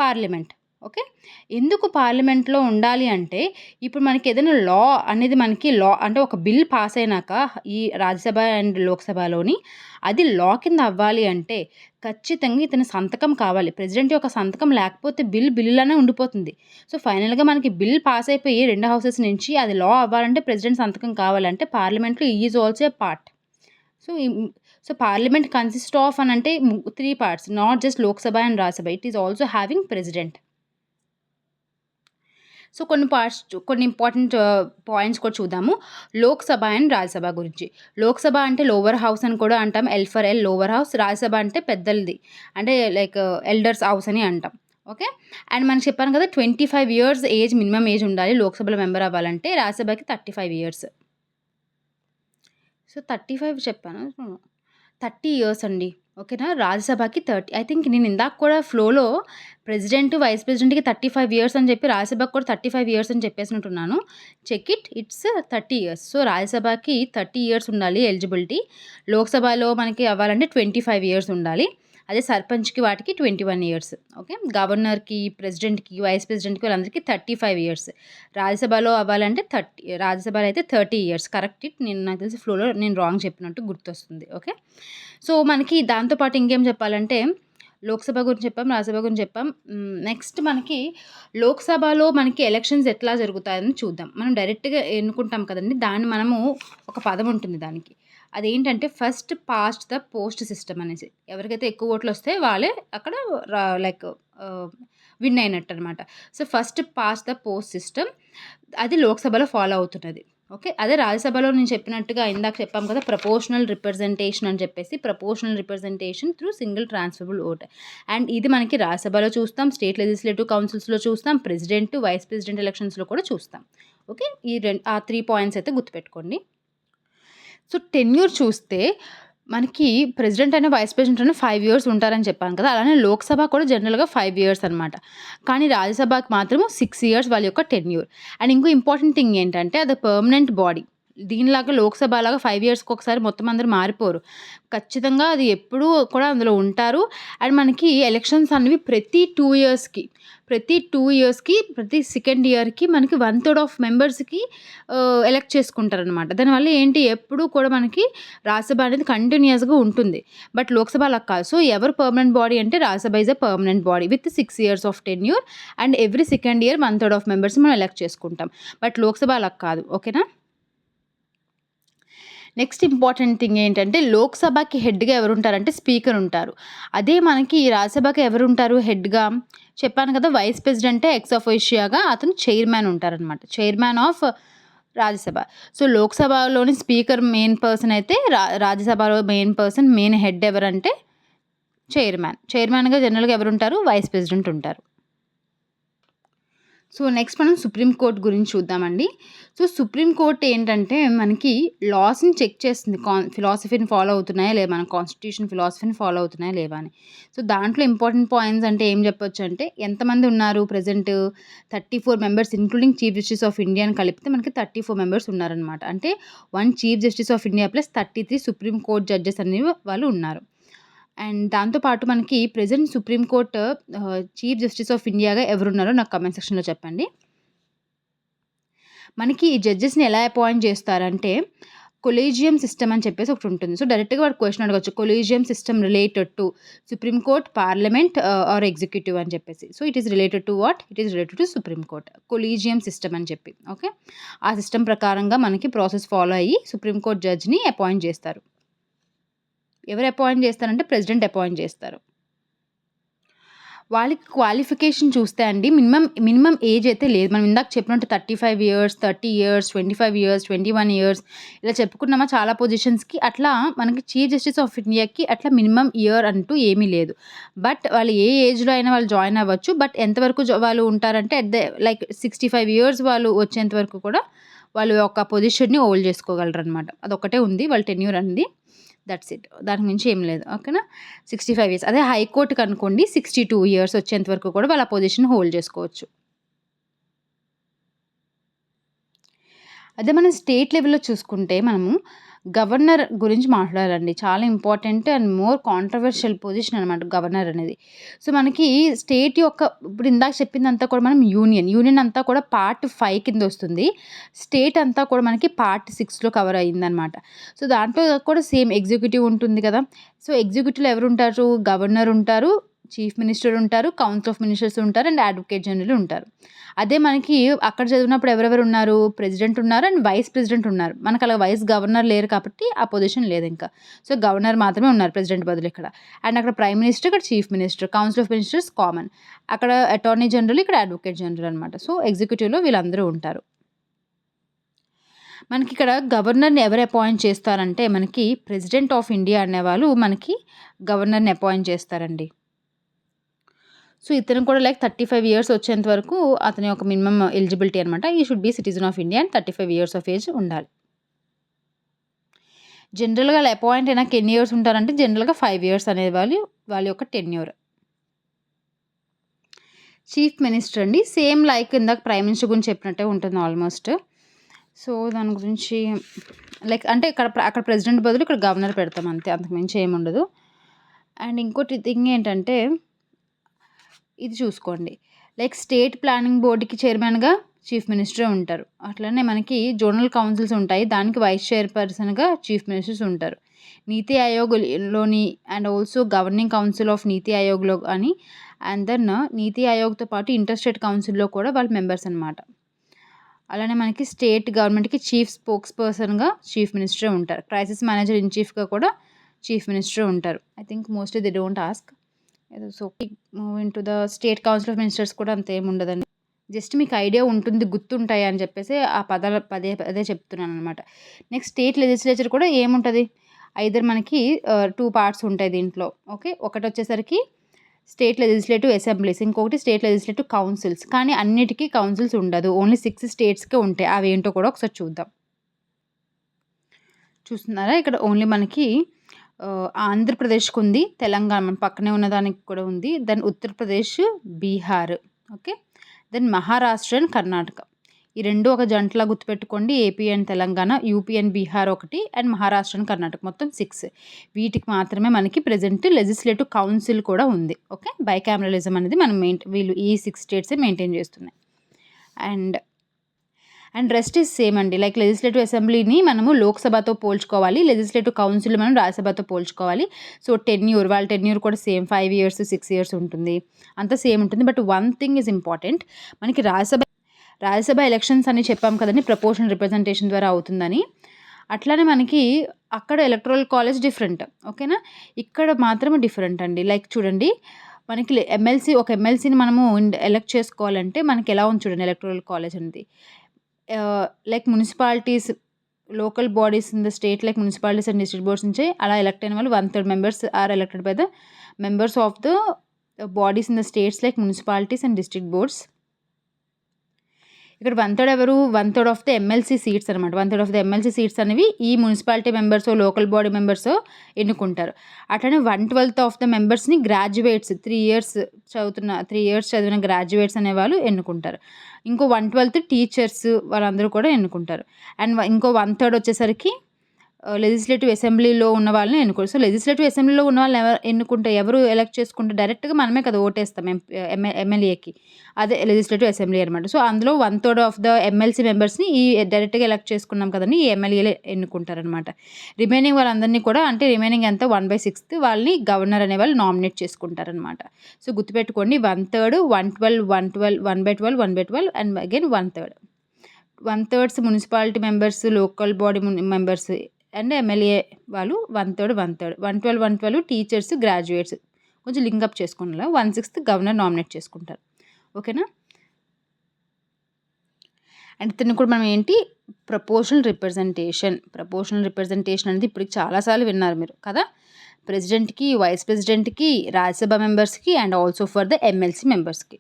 parliament. Okay. ఎందుకు పార్లమెంట్‌లో ఉండాలి అంటే, ఇప్పుడు మనకి ఏదైనా లా అనేది మనకి లా అంటే ఒక బిల్ పాస్ అయినాక ఈ రాజ్యసభ అండ్ లోక్‌సభలోని అది లా కింద అవ్వాలి అంటే, ఖచ్చితంగా ఇతని సంతకం కావాలి. ప్రెసిడెంట్ యొక్క సంతకం లేకపోతే బిల్లులానే ఉండిపోతుంది. సో, ఫైనల్‌గా మనకి బిల్ పాస్ అయిపోయి 2 హౌసెస్ నుంచి అది లా అవ్వాలంటే ప్రెసిడెంట్ సంతకం కావాలంటే పార్లమెంట్‌లో he is also a part. So, so, parliament consist of అనంటే 3 parts, not just Lok Sabha and Rajya Sabha. It is also having president. So, కొన్ని ఇంపార్టెంట్ పాయింట్స్ కూడా చూద్దాము. లోక్‌సభ అండ్ రాజ్యసభ గురించి. లోక్‌సభ అంటే లోవర్ హౌస్ అని కూడా అంటాం. L for L lower house. Rajya Sabha అంటే పెద్దలది. అంటే లైక్ ఎల్డర్స్ హౌస్ అని అంటాం. ఓకే. అండ్ మనకు చెప్పాను కదా 25 ఇయర్స్ ఏజ్ మినిమమ్ ఏజ్ ఉండాలి లోక్‌సభలో మెంబర్ అవ్వాలంటే. రాజ్యసభకి 35 ఇయర్స్. సో, 35 చెప్పానా? 30 ఇయర్స్ అండి. ఓకేనా? రాజ్యసభకి 30. ఐ థింక్ నేను ఇందాక కూడా ఫ్లోలో ప్రెసిడెంట్, వైస్ ప్రెసిడెంట్‌కి 35 ఇయర్స్ అని చెప్పి రాజ్యసభకి కూడా 35 ఇయర్స్ అని చెప్పేసినట్టున్నాను. Check it. It's 30 years. So, రాజ్యసభకి 30 ఇయర్స్ ఉండాలి ఎలిజిబిలిటీ. లోక్‌సభలో మనకి అవ్వాలంటే 25 ఇయర్స్ ఉండాలి. అదే సర్పంచ్‌కి వాటికి 21 ఇయర్స్. ఓకే. గవర్నర్‌కి, ప్రెసిడెంట్‌కి, వైస్ ప్రెసిడెంట్‌కి వాళ్ళందరికీ 35 ఇయర్స్. రాజ్యసభలో అవ్వాలంటే రాజ్యసభలో అయితే 30 ఇయర్స్. Correct it. నాకు తెలిసి ఫ్లోలో నేను రాంగ్ చెప్పినట్టు గుర్తొస్తుంది. ఓకే. సో, మనకి దాంతో పాటు ఇంకేం చెప్పాలంటే లోక్‌సభ గురించి చెప్పాం, రాజ్యసభ గురించి చెప్పాం. నెక్స్ట్ మనకి లోక్‌సభలో మనకి ఎలక్షన్స్ ఎట్లా జరుగుతాయని చూద్దాం. మనం డైరెక్ట్‌గా ఎన్నుకుంటాం కదండీ! దాన్ని మనము ఒక పదం ఉంటుంది దానికి. అదేంటంటే first past the post system అనేసి. ఎవరికైతే ఎక్కువ ఓట్లొస్తే వాళ్ళే అక్కడ లైక్ విన్ అయినట్టనమాట. సో, first past the post system అది లోక్‌సభలో ఫాలో అవుతున్నది. ఓకే. అదే రాజ్యసభలో నేను చెప్పినట్టుగా ఇందాక చెప్పాం కదా! ప్రపోర్షనల్ రిప్రజెంటేషన్ అని చెప్పేసి. Proportional representation through single transferable vote. And ఇది మనకి రాజ్యసభలో చూస్తాం, స్టేట్ లెజిస్లేటివ్ కౌన్సిల్స్‌లో చూస్తాం, ప్రెసిడెంట్, వైస్ ప్రెసిడెంట్ ఎలక్షన్స్‌లో కూడా చూస్తాం. ఓకే. ఆ 3 పాయింట్స్ అయితే గుర్తుపెట్టుకోండి. సో, టెన్యూర్ చూస్తే మనకి ప్రెసిడెంట్ అయినా, వైస్ ప్రెసిడెంట్ అయినా 5 ఇయర్స్ ఉంటారని చెప్పాను కదా! అలానే లోక్‌సభ కూడా జనరల్‌గా 5 ఇయర్స్ అనమాట. కానీ రాజ్యసభకి మాత్రము 6 ఇయర్స్ వాళ్ళ యొక్క టెన్యూర్. అండ్ ఇంకో ఇంపార్టెంట్ థింగ్ ఏంటంటే అది పర్మనెంట్ బాడీ. దీనిలాగా లోక్‌సభ లాగా 5 ఇయర్స్‌కి ఒకసారి మొత్తం అందరూ మారిపోరు. ఖచ్చితంగా అది ఎప్పుడూ కూడా అందులో ఉంటారు. అండ్ మనకి ఎలక్షన్స్ అనేవి ప్రతి సెకండ్ ఇయర్‌కి మనకి 1/3 ఆఫ్ మెంబర్స్‌కి ఎలక్ట్ చేసుకుంటారనమాట. దానివల్ల ఏంటి ఎప్పుడూ కూడా మనకి రాజ్యసభ అనేది కంటిన్యూయస్‌గా ఉంటుంది. బట్ లోక్‌సభ అలా కాదు. సో, ఎవరు పర్మనెంట్ బాడీ అంటే Rajya Sabha is a permanent body with 6 years of tenure and every second year 1/3 of మెంబర్స్‌ని మనం ఎలక్ట్ చేసుకుంటాం. బట్ లోక్‌సభ అలా కాదు. ఓకేనా? నెక్స్ట్ ఇంపార్టెంట్ థింగ్ ఏంటంటే లోక్‌సభకి హెడ్‌గా ఎవరుంటారంటే స్పీకర్ ఉంటారు. అదే మనకి రాజ్యసభకి ఎవరుంటారు హెడ్‌గా? చెప్పాను కదా! వైస్ ప్రెసిడెంటే ఎక్స్ అఫీషియోగా అతను చైర్మన్ ఉంటారనమాట. Chairman of Rajya Sabha. సో, లోక్‌సభలోని స్పీకర్ మెయిన్ పర్సన్ అయితే రాజ్యసభలో మెయిన్ హెడ్ ఎవరంటే చైర్మన్. చైర్మన్‌గా జనరల్‌గా ఎవరుంటారు? వైస్ ప్రెసిడెంట్ ఉంటారు. సో, నెక్స్ట్ మనం సుప్రీం కోర్ట్ గురించి చూద్దామండి. సో, సుప్రీం కోర్ట్ ఏంటంటే మనకి లాస్‌ని చెక్ చేస్తుంది. ఫిలాసఫీని ఫాలో అవుతున్నాయా లేవా? మన కాన్స్టిట్యూషన్ ఫిలాసఫీని ఫాలో అవుతున్నాయా లేవా అని. సో, దాంట్లో ఇంపార్టెంట్ పాయింట్స్ అంటే ఏం చెప్పొచ్చంటే ఎంతమంది ఉన్నారు present 34 members including chief justice of India అని కలిపితే మనకి 34 మెంబర్స్ ఉన్నారనమాట. అంటే 1 chief justice of India plus 33 supreme court judges అనేవి వాళ్ళు ఉన్నారు. అండ్ దాంతో పాటు మనకి present supreme court chief justice of ఇండియాగా ఎవరున్నారో నాకు కామెంట్ సెక్షన్‌లో చెప్పండి. మనకి ఈ జడ్జెస్‌ని ఎలా అపాయింట్ చేస్తారంటే కొలీజియం సిస్టమ్ అని చెప్పేసి ఒకటి ఉంటుంది. సో, డైరెక్ట్‌గా వాడు క్వెషన్ అడగొచ్చు. Collegium system related to supreme court, parliament or executive అని చెప్పేసి. So, it is related to what? It is related to supreme court. Collegium system అని చెప్పి. ఓకే. ఆ సిస్టమ్ ప్రకారంగా మనకి ప్రాసెస్ ఫాలో అయ్యి సుప్రీం కోర్ట్ జడ్జ్‌ని అపాయింట్ చేస్తారు. ఎవరు అపాయింట్ చేస్తారంటే ప్రెసిడెంట్ అపాయింట్ చేస్తారు. వాళ్ళకి క్వాలిఫికేషన్ చూస్తే అండి మినిమమ్ ఏజ్ అయితే లేదు. మనం ఇందాక చెప్పినట్టు 35 ఇయర్స్, 30 ఇయర్స్, 25 ఇయర్స్, 21 ఇయర్స్ ఇలా చెప్పుకున్నామా చాలా పొజిషన్స్‌కి. అట్లా మనకి చీఫ్ జస్టిస్ ఆఫ్ ఇండియాకి అట్లా మినిమమ్ ఇయర్ అంటూ ఏమీ లేదు. బట్ వాళ్ళు ఏ ఏజ్‌లో అయినా వాళ్ళు జాయిన్ అవ్వచ్చు. బట్ ఎంతవరకు వాళ్ళు ఉంటారంటే అట్ ద లైక్ 65 ఇయర్స్ వాళ్ళు వచ్చేంత వరకు కూడా వాళ్ళు ఒక పొజిషన్‌ని హోల్డ్ చేసుకోగలరనమాట. అదొక్కటే ఉంది వాళ్ళ టెన్యూర్ అనేది. That's it. దానికి మించి ఏం లేదు. ఓకేనా? 65 ఇయర్స్. అదే హైకోర్ట్‌కి అనుకోండి 62 ఇయర్స్ వచ్చేంత వరకు కూడా వాళ్ళు ఆ పొజిషన్ హోల్డ్ చేసుకోవచ్చు. అదే మనం స్టేట్ లెవెల్‌లో చూసుకుంటే మనము గవర్నర్ గురించి మాట్లాడాలండి. చాలా important and more controversial position అనమాట గవర్నర్ అనేది. సో, మనకి స్టేట్ యొక్క ఇప్పుడు ఇందాక చెప్పిందంతా కూడా మనం యూనియన్ అంతా కూడా పార్ట్ 5 కిందొస్తుంది. స్టేట్ అంతా కూడా మనకి పార్ట్ 6లో కవర్ అయిందనమాట. సో, దాంట్లో కూడా సేమ్ ఎగ్జిక్యూటివ్ ఉంటుంది కదా! సో, ఎగ్జిక్యూటివ్‌లో ఎవరుంటారు? గవర్నర్ ఉంటారు, చీఫ్ మినిస్టర్ ఉంటారు, కౌన్సిల్ ఆఫ్ మినిస్టర్స్ ఉంటారు అండ్ అడ్వకేట్ జనరల్ ఉంటారు. అదే మనకి అక్కడ చదివినప్పుడు ఎవరెవరు ఉన్నారు? ప్రెసిడెంట్ ఉన్నారు అండ్ వైస్ ప్రెసిడెంట్ ఉన్నారు. మనకు అలా వైస్ గవర్నర్ లేరు కాబట్టి ఆ పొజిషన్ లేదింకా. సో, గవర్నర్ మాత్రమే ఉన్నారు ప్రెసిడెంట్ బదులు ఇక్కడ. అండ్ అక్కడ ప్రైమ్ మినిస్టర్, ఇక్కడ chief minister, council of ministers common. అక్కడ అటార్నీ జనరల్, ఇక్కడ అడ్వకేట్ జనరల్ అనమాట. సో, ఎగ్జిక్యూటివ్‌లో వీళ్ళందరూ ఉంటారు. మనకిక్కడ గవర్నర్‌ని ఎవరు అపాయింట్ చేస్తారంటే మనకి ప్రెసిడెంట్ ఆఫ్ ఇండియా అనేవాళ్ళు మనకి గవర్నర్‌ని అపాయింట్ చేస్తారండి. సో, ఇతను కూడా లైక్ 35 ఇయర్స్ వచ్చేంత వరకు అతని యొక్క మినిమమ్ ఎలిజిబిలిటీ అనమాట. ఈ should B citizen of India and 35 years of age ఉండాలి. జనరల్‌గా అలా అపాయింట్ అయినాక ఎన్ని ఇయర్స్ ఉంటారంటే జనరల్‌గా 5 ఇయర్స్ అనేవాళ్ళు వాళ్ళ యొక్క టెన్యూర్. చీఫ్ మినిస్టర్ అండి సేమ్ లైక్ ఇందాక ప్రైమ్ మినిస్టర్ గురించి చెప్పినట్టే ఉంటుంది ఆల్మోస్ట్. సో, దాని గురించి లైక్ అంటే అక్కడ ప్రెసిడెంట్ బదులు ఇక్కడ గవర్నర్ పెడతాం అంతే. అంతకు మించి ఏముండదు. అండ్ ఇంకోటి థింగ్ ఏంటంటే ఇది చూసుకోండి. లైక్ స్టేట్ ప్లానింగ్ బోర్డ్‌కి చైర్మన్‌గా చీఫ్ మినిస్టరే ఉంటారు. అట్లనే మనకి జోనల్ కౌన్సిల్స్ ఉంటాయి. దానికి వైస్ చైర్పర్సన్‌గా చీఫ్ మినిస్టర్స్ ఉంటారు. నీతి ఆయోగ్‌లోని and also governing council of NITI ఆయోగ్‌లో అని అండ్ దెన్ నీతి ఆయోగ్‌తో పాటు ఇంటర్ స్టేట్ కౌన్సిల్‌లో కూడా వాళ్ళు మెంబర్స్ అనమాట. అలానే మనకి స్టేట్ గవర్నమెంట్‌కి చీఫ్ స్పోక్స్ పర్సన్‌గా చీఫ్ మినిస్టరే ఉంటారు. క్రైసిస్ మేనేజర్ ఇన్ చీఫ్‌గా కూడా చీఫ్ మినిస్టరే ఉంటారు. I think mostly they don't ask. So, moving to the state council of ministers కూడా అంతేముండదండి. జస్ట్ మీకు ఐడియా ఉంటుంది, గుర్తుంటాయి అని చెప్పేసి ఆ పదాలు పదే పదే చెప్తున్నాననమాట. నెక్స్ట్ స్టేట్ లెజిస్లేచర్ కూడా ఏముంటది? ఐదర్ మనకి 2 పార్ట్స్ ఉంటాయి దీంట్లో. ఓకే. ఒకటొచ్చేసరికి స్టేట్ లెజిస్లేటివ్ అసెంబ్లీస్, ఇంకొకటి స్టేట్ లెజిస్లేటివ్ కౌన్సిల్స్. కానీ అన్నిటికి కౌన్సిల్స్ ఉండదు. ఓన్లీ 6 స్టేట్స్‌కే ఉంటాయి. అవేంటో కూడా ఒకసారి చూద్దాం. చూస్తున్నారా? ఇక్కడ ఓన్లీ మనకి ఆంధ్రప్రదేశ్‌కుంది, తెలంగాణ మన పక్కనే ఉన్నదానికి కూడా ఉంది. Then Uttar Pradesh, Bihar. Okay. Then Maharashtra and Karnataka. ఈ 2 ఒక జంటలా గుర్తుపెట్టుకోండి. AP and Telangana, UP and Bihar ఒకటి అండ్ మహారాష్ట్ర అండ్ కర్ణాటక మొత్తం 6. వీటికి మాత్రమే మనకి ప్రెజెంట్ లెజిస్లేటివ్ కౌన్సిల్ కూడా ఉంది. ఓకే. బైకామరలిజం అనేది మనం వీళ్ళు ఈ 6 స్టేట్సే మెయింటైన్ చేస్తున్నాయి. అండ్ రెస్ట్ ఈజ్ సేమ్ అండి. లైక్ లెజిస్లేటివ్ అసెంబ్లీని మనము లోక్సభతో పోల్చుకోవాలి. లెజిస్లేటివ్ కౌన్సిల్ మనం రాజ్యసభతో పోల్చుకోవాలి. సో, వాళ్ళ టెన్యూర్ కూడా సేమ్ 5 ఇయర్స్, 6 ఇయర్స్ ఉంటుంది. అంతా సేమ్ ఉంటుంది. But one thing is important. మనకి రాజ్యసభ ఎలక్షన్స్ అని చెప్పాం కదండీ! ప్రపోర్షనల్ రిప్రజెంటేషన్ ద్వారా అవుతుందని. అట్లానే మనకి అక్కడ ఎలక్టోరల్ కాలేజ్ డిఫరెంట్. ఓకేనా? ఇక్కడ మాత్రం డిఫరెంట్ అండి. లైక్ చూడండి, మనకి ఒక ఎమ్మెల్సీని మనము ఎలక్ట్ చేసుకోవాలంటే మనకి ఎలా ఉంది చూడండి ఎలక్టోరల్ కాలేజ్ అనేది. Like municipalities, local bodies in the state like municipalities and district boards నుంచి అలా ఎలక్ట్ అయిన వాళ్ళు 1/3 members are elected by the members of the bodies in the states like municipalities and district boards. ఇక్కడ 1/3 ఎవరు? 1/3 ఆఫ్ ద ఎమ్మెల్సీ సీట్స్ అనమాట. 1/3 ఆఫ్ ద ఎమ్మెల్సీ సీట్స్ అనేవి ఈ మున్సిపాలిటీ మెంబర్సో, లోకల్ బాడీ మెంబర్సో ఎన్నుకుంటారు. అట్లనే 1/12 ఆఫ్ ద మెంబర్స్‌ని గ్రాడ్యుయేట్స్ 3 ఇయర్స్ చదివిన గ్రాడ్యుయేట్స్ అనేవాళ్ళు ఎన్నుకుంటారు. ఇంకో 1/12 టీచర్స్ వాళ్ళందరూ కూడా ఎన్నుకుంటారు. అండ్ ఇంకో 1/3 వచ్చేసరికి లెజిస్లేటివ్ అసెంబ్లీలో ఉన్న వాళ్ళని ఎన్నుకోరు. సో, లెజిస్లేటివ్ అసెంబ్లీలో ఉన్న వాళ్ళని ఎవరు ఎలక్ట్ చేసుకుంటే డైరెక్ట్‌గా మనమే కదా ఓటేస్తాం ఎమ్మెల్యేకి. అదే లెజిస్లేటివ్ అసెంబ్లీ అనమాట. సో, అందులో 1/3 ఆఫ్ ద ఎమ్మెల్సీ మెంబర్స్‌ని డైరెక్ట్‌గా ఎలక్ట్ చేసుకున్నాం కదండీ! ఈ ఎమ్మెల్యేలే ఎన్నుకుంటారనమాట. రిమైనింగ్ వాళ్ళందరినీ కూడా అంటే రిమైనింగ్ ఎంత 1/6 వాళ్ళని గవర్నర్ అనేవాళ్ళు నామినేట్ చేసుకుంటారనమాట. సో, గుర్తుపెట్టుకోండి 1/3, 1/12, 1/12, 1/12, 1/12 and again 1/3. 1/3 municipality members, local body members and MLA వాళ్ళు 1/3, 1/3. 1/12, 1/12 టీచర్స్, గ్రాడ్యుయేట్స్ కొంచెం లింకప్ చేసుకునేలా 1/6 గవర్నర్ నామినేట్ చేసుకుంటారు. ఓకేనా? అండ్ దీన్ని కూడా మనం ఏంటి ప్రపోర్షనల్ రిప్రజెంటేషన్ అనేది ఇప్పటికి చాలాసార్లు విన్నారు మీరు కదా! ప్రెసిడెంట్‌కి, వైస్ ప్రెసిడెంట్‌కి, రాజ్యసభ మెంబర్స్‌కి and also for the MLC మెంబర్స్‌కి.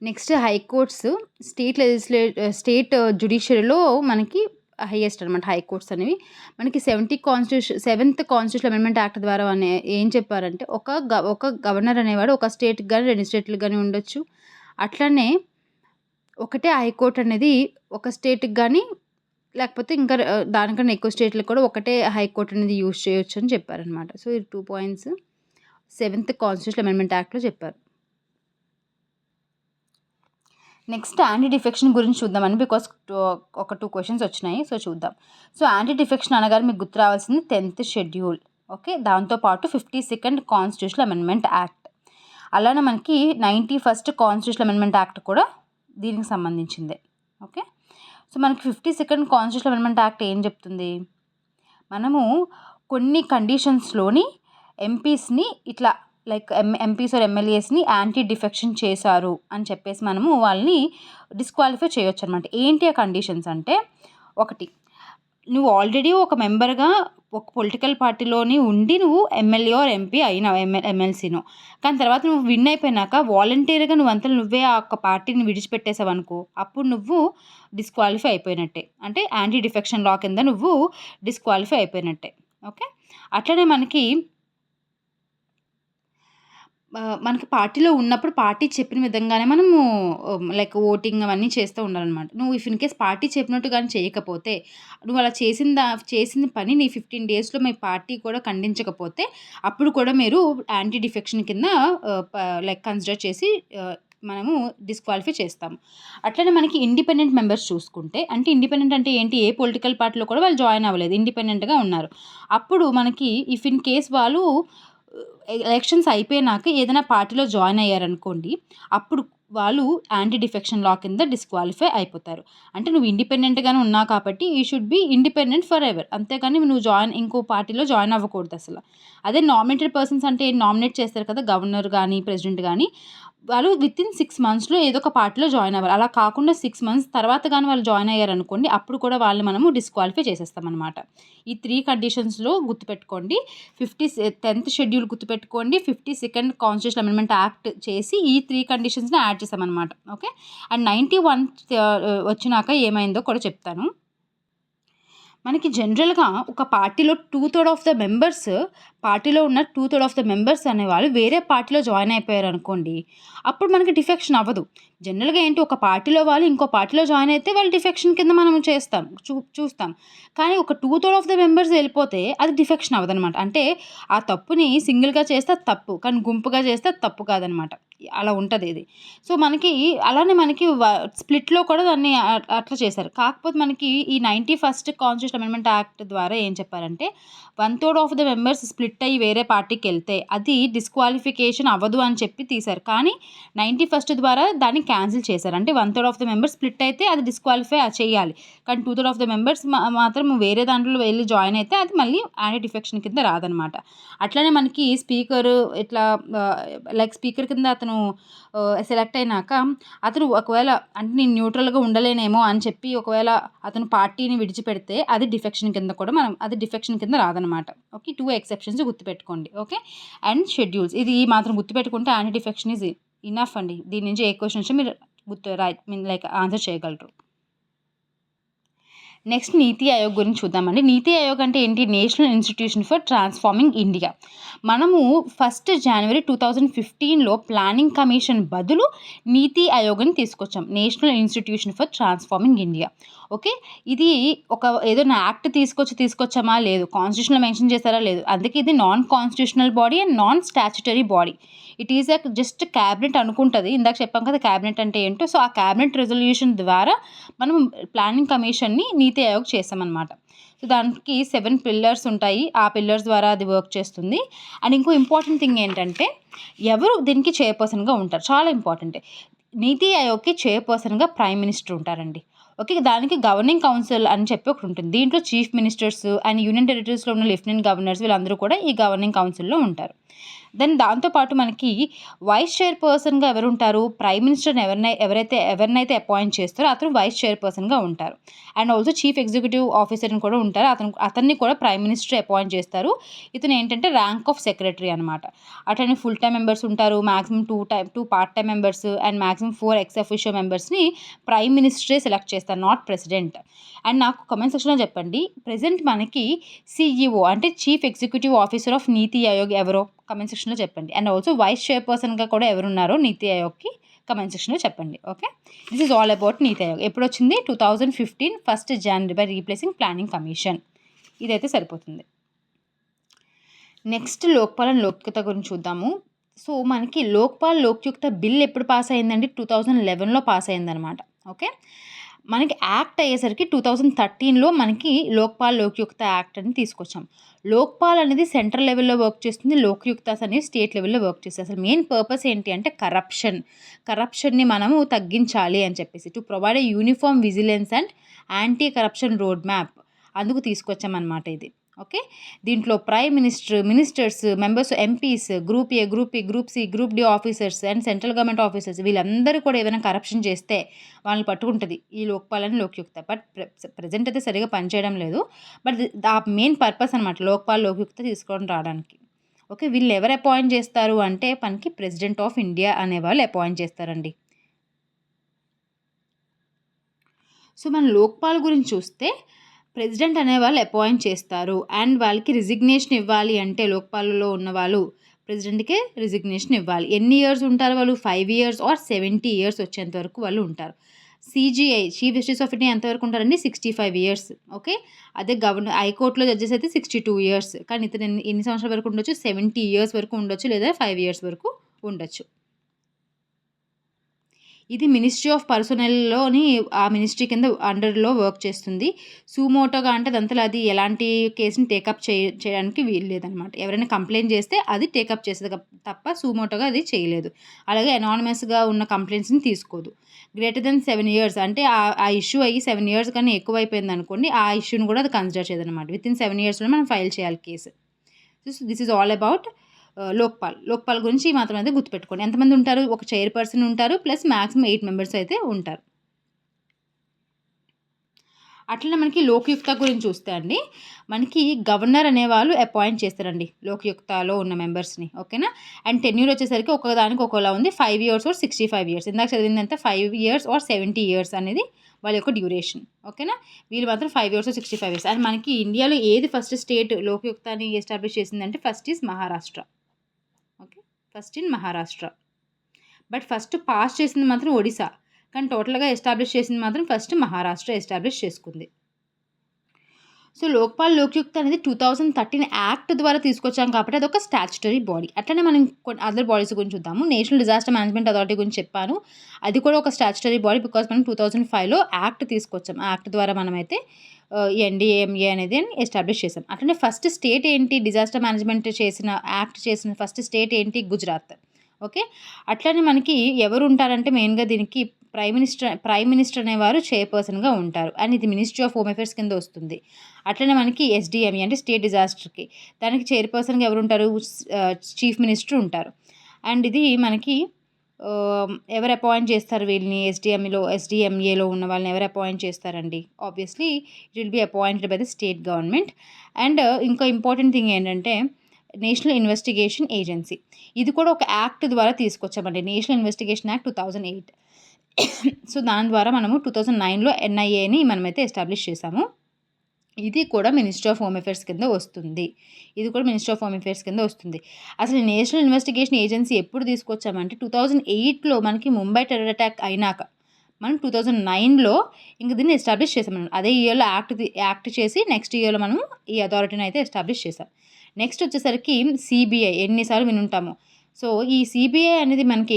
నెక్స్ట్ హైకోర్ట్స్ స్టేట్ జ్యుడిషియరీలో మనకి హైయెస్ట్ అనమాట హైకోర్ట్స్ అనేవి. మనకి 7th కాన్స్టిట్యూషనల్ అమెండ్మెంట్ యాక్ట్ ద్వారా ఏం చెప్పారంటే ఒక గవర్నర్ అనేవాడు ఒక స్టేట్‌కి గాని, 2 స్టేట్‌లకు గాని ఉండొచ్చు. అట్లనే ఒకటే హైకోర్ట్ అనేది ఒక స్టేట్‌కి గానీ, లేకపోతే ఇంకా దానికన్నా ఎక్కువ స్టేట్‌లకి కూడా ఒకటే హైకోర్ట్ అనేది యూజ్ చేయొచ్చు అని చెప్పారనమాట. సో, ఈ 2 పాయింట్స్ సెవెంత్ కాన్స్టిట్యూషనల్ అమెండ్మెంట్ యాక్ట్‌లో చెప్పారు. నెక్స్ట్ యాంటీ డిఫెక్షన్ గురించి చూద్దామండి. బికాస్ ఒక 2 క్వెషన్స్ వచ్చినాయి. సో, చూద్దాం. సో, యాంటీ డిఫెక్షన్ అనగానే మీకు గుర్తు రావాల్సింది 10th షెడ్యూల్. ఓకే. దాంతో పాటు 52nd కాన్స్టిట్యూషనల్ అమెండ్మెంట్ యాక్ట్. అలానే మనకి 91st కాన్స్టిట్యూషనల్ అమెండ్మెంట్ యాక్ట్ కూడా దీనికి సంబంధించిందే. ఓకే. సో, మనకి 52nd కాన్స్టిట్యూషనల్ అమెండ్మెంట్ యాక్ట్ ఏం చెప్తుంది? మనము కొన్ని కండిషన్స్‌లోని ఎంపీస్‌ని ఇట్లా లైక్ ఎంపీస్ ఆర్ ఎమ్మెల్యేస్‌ని యాంటీ డిఫెక్షన్ చేశారు అని చెప్పేసి మనము వాళ్ళని డిస్‌క్వాలిఫై చేయొచ్చనమాట. ఏంటి ఆ కండిషన్స్ అంటే, ఒకటి, నువ్వు ఆల్రెడీ ఒక మెంబర్‌గా ఒక పొలిటికల్ పార్టీలోని ఉండి నువ్వు ఎమ్మెల్యే ఆర్ ఎంపీ అయినావు, ఎమ్మెల్సీనో. కానీ తర్వాత నువ్వు విన్ అయిపోయినాక వాలంటీర్‌గా నువ్వంతట నువ్వే ఆ ఒక్క పార్టీని విడిచిపెట్టేసావనుకో, అప్పుడు నువ్వు డిస్‌క్వాలిఫై అయిపోయినట్టే. అంటే యాంటీ డిఫెక్షన్ లా కింద నువ్వు డిస్‌క్వాలిఫై అయిపోయినట్టే. ఓకే. అట్లనే మనకి పార్టీలో ఉన్నప్పుడు పార్టీ చెప్పిన విధంగానే మనము లైక్ ఓటింగ్ అవన్నీ చేస్తూ ఉండాలనమాట. నువ్వు ఇఫ్ ఇన్ కేస్ పార్టీ చెప్పినట్టు గాని చేయకపోతే, నువ్వు అలా చేసిన పని నీ 15 డేస్‌లో మీ పార్టీ కూడా ఖండించకపోతే, అప్పుడు కూడా మీరు యాంటీ డిఫెక్షన్ కింద లైక్ కన్సిడర్ చేసి మనము డిస్‌క్వాలిఫై చేస్తాము. అట్లనే మనకి ఇండిపెండెంట్ మెంబర్స్ చూసుకుంటే, అంటే ఇండిపెండెంట్ అంటే ఏంటి? ఏ పొలిటికల్ పార్టీలో కూడా వాళ్ళు జాయిన్ అవ్వలేదు. ఇండిపెండెంట్‌గా ఉన్నారు. అప్పుడు మనకి ఇఫ్ ఇన్ కేస్ వాళ్ళు ఎలక్షన్స్ అయిపోయినాక ఏదైనా పార్టీలో జాయిన్ అయ్యారనుకోండి, అప్పుడు వాళ్ళు యాంటీ డిఫెక్షన్ లా కింద డిస్‌క్వాలిఫై అయిపోతారు. అంటే నువ్వు ఇండిపెండెంట్‌గానే ఉన్నావు కాబట్టి you should be independent for ever. అంతేగాని నువ్వు ఇంకో పార్టీలో జాయిన్ అవ్వకూడదసల. అదే నామినేటెడ్ పర్సన్స్ అంటే నామినేట్ చేస్తారు కదా! గవర్నర్ గానీ, ప్రెసిడెంట్ గానీ, వాళ్ళు వితిన్ 6 మంత్స్‌లో ఏదో ఒక పార్టీలో జాయిన్ అవ్వాలి. అలా కాకుండా 6 మంత్స్ తర్వాత గాని వాళ్ళు జాయిన్ అయ్యారనుకోండి, అప్పుడు కూడా వాళ్ళని మనము డిస్‌క్వాలిఫై చేసేస్తామనమాట. ఈ 3 కండిషన్స్‌లో గుర్తుపెట్టుకోండి. 10th షెడ్యూల్ గుర్తుపెట్టుకోండి. 52nd కాన్స్టిట్యూషనల్ అమెండ్మెంట్ యాక్ట్ చేసి ఈ 3 కండిషన్స్‌ని యాడ్ చేసామనమాట. ఓకే. అండ్ 91 వచ్చినాక ఏమైందో కూడా చెప్తాను. మనకి జనరల్‌గా ఒక పార్టీలో 2/3 ఆఫ్ ద మెంబర్స్, పార్టీలో ఉన్న 2/3 ఆఫ్ ద మెంబర్స్ అనేవాళ్ళు వేరే పార్టీలో జాయిన్ అయిపోయారనుకోండి, అప్పుడు మనకి డిఫెక్షన్ అవ్వదు. జనరల్‌గా ఏంటి, ఒక పార్టీలో వాళ్ళు ఇంకో పార్టీలో జాయిన్ అయితే వాళ్ళు డిఫెక్షన్ కింద మనం చేస్తాం. చూస్తాం. కానీ ఒక 2/3 ఆఫ్ ద మెంబర్స్ వెళ్ళిపోతే అది డిఫెక్షన్ అవ్వదనమాట. అంటే ఆ తప్పుని సింగిల్‌గా చేస్తే అది తప్పు. కానీ గుంపుగా చేస్తే అది తప్పు కాదనమాట. అలా ఉంటది ఇది. సో, అలానే మనకి స్ప్లిట్‌లో కూడా దాన్ని అట్లా చేశారు. కాకపోతే మనకి ఈ 91st కాన్స్టిట్యూషనల్ అమెండ్మెంట్ యాక్ట్ ద్వారా ఏం చెప్పారంటే, 1/3 ఆఫ్ ద మెంబర్స్ స్ప్లిట్ అయ్యి వేరే పార్టీకెళ్తే అది డిస్‌క్వాలిఫికేషన్ అవ్వదు అని చెప్పి తీశారు. కానీ 91st ద్వారా దాన్ని క్యాన్సిల్ చేశారు. అంటే 1/3 ఆఫ్ ద మెంబర్స్ స్ప్లిట్ అయితే అది డిస్‌క్వాలిఫై చేయాలి. కానీ 2/3 ఆఫ్ ద మెంబర్స్ మాత్రం వేరే దాంట్లో వెళ్లి జాయిన్ అయితే అది మళ్ళీ యాంటీ డిఫెక్షన్ కింద రాదనమాట. అట్లనే మనకి స్పీకరు ఇట్లా లైక్ స్పీకర్ కింద అతను సెలెక్ట్ అయినాక అతను ఒకవేళ అంటే నేను న్యూట్రల్‌గా ఉండలేనేమో అని చెప్పి ఒకవేళ అతను పార్టీని విడిచిపెడితే అది డిఫెక్షన్ కింద కూడా అది డిఫెక్షన్ కింద రాదనమాట. ఓకే. 2 ఎక్సెప్షన్స్ గుర్తుపెట్టుకోండి. ఓకే. అండ్ షెడ్యూల్స్ ఇది మాత్రం గుర్తుపెట్టుకుంటే యాంటీ డిఫెక్షన్ ఈజ్ ఇనఫ్ అండి. దీని నుంచి ఏ క్వెషన్ వచ్చినా మీరు లైక్ ఆన్సర్ చేయగలరు. నెక్స్ట్ నీతి ఆయోగ్ గురించి చూద్దామండి. నీతి ఆయోగ్ అంటే ఏంటి? National institution for transforming India. మనము 1 జనవరి 2015లో ప్లానింగ్ కమిషన్ బదులు నీతి ఆయోగ్‌ని తీసుకొచ్చాం. National institution for transforming India. Okay. ఇది ఏదైనా యాక్ట్ తీసుకొచ్చామా? లేదు. కాన్స్టిట్యూషన్‌లో మెన్షన్ చేశారా? లేదు. అందుకే ఇది non constitutional body and non statutory body. It is just cabinet అనుకుంటది. ఇందాక చెప్పాం కదా క్యాబినెట్ అంటే ఏంటో. సో, ఆ క్యాబినెట్ రిజల్యూషన్ ద్వారా మనం ప్లానింగ్ కమిషన్‌ని నీతి ఆయోగ్ చేసామనమాట. సో, దానికి 7 పిల్లర్స్ ఉంటాయి. ఆ పిల్లర్స్ ద్వారా అది వర్క్ చేస్తుంది. అండ్ ఇంకో ఇంపార్టెంట్ థింగ్ ఏంటంటే, ఎవరు దీనికి చైర్‌పర్సన్‌గా ఉంటారు. చాలా ఇంపార్టెంట్. నీతి ఆయోగ్‌కి చైర్‌పర్సన్‌గా ప్రైమ్ మినిస్టర్ ఉంటారండి. ఓకే. దానికి గవర్నింగ్ కౌన్సిల్ అని చెప్పి ఒకటుంటుంది. దీంట్లో చీఫ్ మినిస్టర్స్ అండ్ యూనియన్ టెరిటరీస్‌లో ఉన్న లెఫ్టినెంట్ గవర్నర్స్ వీళ్ళందరూ కూడా ఈ గవర్నింగ్ కౌన్సిల్‌లో ఉంటారు. దెన్ దాంతో పాటు మనకి వైస్ చైర్‌పర్సన్‌గా ఎవరుంటారు? ప్రైమ్ మినిస్టర్‌ని ఎవరినైతే అపాయింట్ చేస్తారో అతను వైస్ చైర్‌పర్సన్‌గా ఉంటారు. అండ్ ఆల్సో చీఫ్ ఎగ్జిక్యూటివ్ ఆఫీసర్‌ని కూడా ఉంటారు. అతన్ని కూడా ప్రైమ్ మినిస్టర్ అపాయింట్ చేస్తారు. ఇతను ఏంటంటే ర్యాంక్ ఆఫ్ సెక్రటరీ అనమాట. అట్లనే ఫుల్ టైమ్ మెంబర్స్ ఉంటారు. Maximum 2 part time members and maximum 4 ex officio మెంబర్స్‌ని ప్రైమ్ మినిస్టరే సెలెక్ట్ చేస్తారు. Not president. అండ్ నాకు కామెంట్ సెక్షన్‌లో చెప్పండి. ప్రెజెంట్ మనకి సీఈఓ అంటే చీఫ్ ఎగ్జిక్యూటివ్ ఆఫీసర్ ఆఫ్ నీతి ఆయోగ్ ఎవరో కామెంట్ సెక్షన్‌లో చెప్పండి. అండ్ ఆల్సో వైస్ చైర్‌పర్సన్‌గా కూడా ఎవరున్నారో నీతి ఆయోగ్‌కి కమెంట్ సెక్షన్లో చెప్పండి. Okay, this is all about నీతి ఆయోగ్. ఎప్పుడు వచ్చింది? 2015 1st January by replacing planning commission. ఇదైతే సరిపోతుంది. నెక్స్ట్ లోక్పాల్ అండ్ లోక్యుక్త గురించి చూద్దాము. సో మనకి లోక్పాల్ లోక్యుక్త బిల్ ఎప్పుడు పాస్ అయిందండి? 2011లో పాస్ అయిందనమాట. ఓకే, మనకి యాక్ట్ అయ్యేసరికి 2013లో మనకి లోక్పాల్ లోక్యుక్త యాక్ట్ అని తీసుకొచ్చాం. లోక్పాల్ అనేది సెంట్రల్ లెవెల్లో వర్క్ చేస్తుంది, లోక్యుక్తాస్ అనేది స్టేట్ లెవెల్లో వర్క్ చేస్తుంది. అసలు మెయిన్ పర్పస్ ఏంటి అంటే కరప్షన్ని మనము తగ్గించాలి అని చెప్పేసి, to provide a uniform vigilance and anti corruption road map, అందుకు తీసుకొచ్చామన్నమాట ఇది. ఓకే, దీంట్లో prime ministers, members, MPs, group A, group B, group C, group D officers and central government officers, వీళ్ళందరూ కూడా ఏదైనా కరప్షన్ చేస్తే వాళ్ళని పట్టుకుంటుంది ఈ లోక్పాల్ అని లోక్యుక్త. బట్ ప్రజెంట్ అయితే సరిగా పనిచేయడం లేదు. బట్ ఆ మెయిన్ పర్పస్ అనమాట లోక్పాల్ లోక్యుక్త తీసుకొని రావడానికి. ఓకే, వీళ్ళు ఎవరు అపాయింట్ చేస్తారు అంటే మనకి ప్రెసిడెంట్ ఆఫ్ ఇండియా అనేవాళ్ళు అపాయింట్ చేస్తారండి. సో మన లోక్పాల్ గురించి చూస్తే ప్రెసిడెంట్ అనేవాళ్ళు అపాయింట్ చేస్తారు. అండ్ వాళ్ళకి రిజిగ్నేషన్ ఇవ్వాలి అంటే లోక్పాల్లో ఉన్న వాళ్ళు ప్రెసిడెంట్కే రిజిగ్నేషన్ ఇవ్వాలి. ఎన్ని ఇయర్స్ ఉంటారు వాళ్ళు? 5 years ఆర్ 70 years వచ్చేంత వరకు వాళ్ళు ఉంటారు. CJI chief justice of India ఎంతవరకు ఉంటారండి? 65 years. ఓకే, అదే హైకోర్టులో జడ్జెస్ అయితే 62 years. కానీ ఇతను ఎన్ని సంవత్సరాల వరకు ఉండొచ్చు? 70 years వరకు ఉండొచ్చు, లేదా 5 years వరకు ఉండొచ్చు. ఇది మినిస్ట్రీ ఆఫ్ పర్సనల్లోని ఆ మినిస్ట్రీ కింద అండర్లో వర్క్ చేస్తుంది. సూమోటోగా అంటే అదంతలో అది ఎలాంటి కేసుని టేకప్ చేయడానికి వీలు లేదనమాట. ఎవరైనా కంప్లైంట్ చేస్తే అది టేకప్ చేసేది తప్ప సూమోటోగా అది చేయలేదు. అలాగే అనానిమస్గా ఉన్న కంప్లైంట్స్ని తీసుకోదు. గ్రేటర్ దెన్ 7 years అంటే ఆ ఇష్యూ అయ్యి 7 years కన్నా ఎక్కువ అయిపోయింది అనుకోండి, ఆ ఇష్యూని కూడా అది కన్సిడర్ చేయదనమాట. వితిన్ 7 yearsలో మనం ఫైల్ చేయాలి case. This is all about Lokpal గురించి మాత్రం అయితే గుర్తుపెట్టుకోండి. ఎంతమంది ఉంటారు? ఒక చైర్పర్సన్ ఉంటారు, ప్లస్ మ్యాక్సిమం 8 members అయితే ఉంటారు. అట్లనే మనకి లోక్యుక్త గురించి చూస్తే అండి, మనకి గవర్నర్ అనేవాళ్ళు అపాయింట్ చేస్తారండి లోక్యుక్తలో ఉన్న మెంబర్స్ని. ఓకేనా, అండ్ టెన్యూర్ వచ్చేసరికి ఒక్కదానికి ఒకలా ఉంది, 5 years ఆర్ 65 years. ఇందాక చదివిందంతా 5 years ఆర్ 70 years అనేది వాళ్ళ యొక్క డ్యూరేషన్. ఓకేనా, వీళ్ళు మాత్రం 5 years ఆర్ 65 years. అండ్ మనకి ఇండియాలో ఏది ఫస్ట్ స్టేట్ లోక్యుక్తని ఎస్టాబ్లిష్ చేసిందంటే first is Maharashtra. Okay, first in Maharashtra. But first pass చేసింది మాత్రం ఒడిశా, కానీ టోటల్గా ఎస్టాబ్లిష్ చేసింది మాత్రం ఫస్ట్ మహారాష్ట్ర ఎస్టాబ్లిష్ చేసుకుంది. సో లోక్పాల్ లోక్యుక్త అనేది 2013 యాక్ట్ ద్వారా తీసుకొచ్చాం కాబట్టి అదొక స్టాచ్యుటరీ బాడీ. అట్లనే మనం కొన్ని అదర్ బాడీస్ గురించి చూద్దాము. నేషనల్ డిజాస్టర్ మేనేజ్మెంట్ అథారిటీ గురించి చెప్పాను, అది కూడా ఒక స్టాచ్యుటరీ బాడీ. బికాస్ మనం 2005లో యాక్ట్ తీసుకొచ్చాం. ఆ యాక్ట్ ద్వారా మనమైతే NDMA అనేది ఎస్టాబ్లిష్ చేసాం. అట్లనే ఫస్ట్ స్టేట్ ఏంటి? డిజాస్టర్ మేనేజ్మెంట్ యాక్ట్ చేసిన ఫస్ట్ స్టేట్ ఏంటి? గుజరాత్. ఓకే, అట్లనే మనకి ఎవరు ఉంటారంటే మెయిన్గా దీనికి ప్రైమ్ మినిస్టర్ అనేవారు చైర్పర్సన్గా ఉంటారు. అండ్ ఇది మినిస్ట్రీ ఆఫ్ హోమ్ అఫేర్స్ కింద వస్తుంది. అట్లనే మనకి SDME అంటే స్టేట్ డిజాస్టర్కి, దానికి చైర్పర్సన్గా ఎవరు ఉంటారు? చీఫ్ మినిస్టర్ ఉంటారు. అండ్ ఇది మనకి ఎవరు అపాయింట్ చేస్తారు వీళ్ళని? SDMAలో ఉన్న వాళ్ళని ఎవరు అపాయింట్ చేస్తారండి? Obviously it will be appointed by the state government. And ఇంకా ఇంపార్టెంట్ థింగ్ ఏంటంటే నేషనల్ ఇన్వెస్టిగేషన్ ఏజెన్సీ, ఇది కూడా ఒక యాక్ట్ ద్వారా తీసుకొచ్చామండి. National investigation act 2008. సో దాని ద్వారా మనము 2009లో NIAని మనమైతే ఎస్టాబ్లిష్ చేసాము. ఇది కూడా మినిస్ట్రీ ఆఫ్ హోమ్ అఫేర్స్ కింద వస్తుంది. అసలు నేషనల్ ఇన్వెస్టిగేషన్ ఏజెన్సీ ఎప్పుడు తీసుకొచ్చామంటే 2008లో మనకి ముంబై టెర్రర్ అటాక్ అయినాక మనం 2009లో ఇంక దీన్ని ఎస్టాబ్లిష్ చేసాం. అదే ఇయర్లో యాక్ట్ చేసి నెక్స్ట్ ఇయర్లో మనం ఈ అథారిటీని అయితే ఎస్టాబ్లిష్ చేసాం. నెక్స్ట్ వచ్చేసరికి CBI, ఎన్నిసార్లు వినుంటాము. సో ఈ CBI అనేది మనకి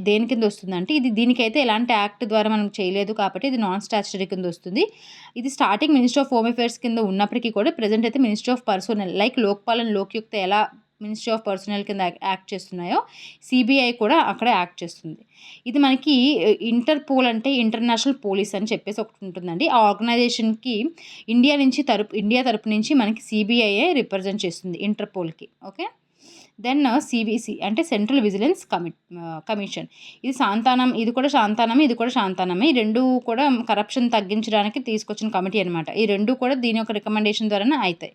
దేని కింద వస్తుందంటే, దీనికైతే ఎలాంటి యాక్ట్ ద్వారా మనం చేయలేదు కాబట్టి ఇది నాన్ స్టాచ్యుటరీ కింద వస్తుంది. ఇది starting ministry of home affairs కింద ఉన్నప్పటికీ కూడా ప్రజెంట్ అయితే ministry of personnel, like Lokpal and Lokayukta ఎలా మినిస్ట్రీ ఆఫ్ పర్సనల్ కింద యాక్ట్ చేస్తున్నాయో CBI కూడా అక్కడ యాక్ట్ చేస్తుంది. ఇది మనకి ఇంటర్పోల్ అంటే ఇంటర్నేషనల్ పోలీస్ అని చెప్పేసి ఒకటి ఉంటుందండి. ఆ ఆర్గనైజేషన్కి ఇండియా తరపు నుంచి మనకి CBI రిప్రజెంట్ చేస్తుంది ఇంటర్పోల్కి. ఓకే, దెన్ CVC అంటే సెంట్రల్ విజిలెన్స్ కమిషన్. ఇది కూడా శాంతానమే. ఈ రెండు కూడా కరప్షన్ తగ్గించడానికి తీసుకొచ్చిన కమిటీ అనమాట. ఈ రెండు కూడా దీని యొక్క రికమెండేషన్ ద్వారానే అవుతాయి.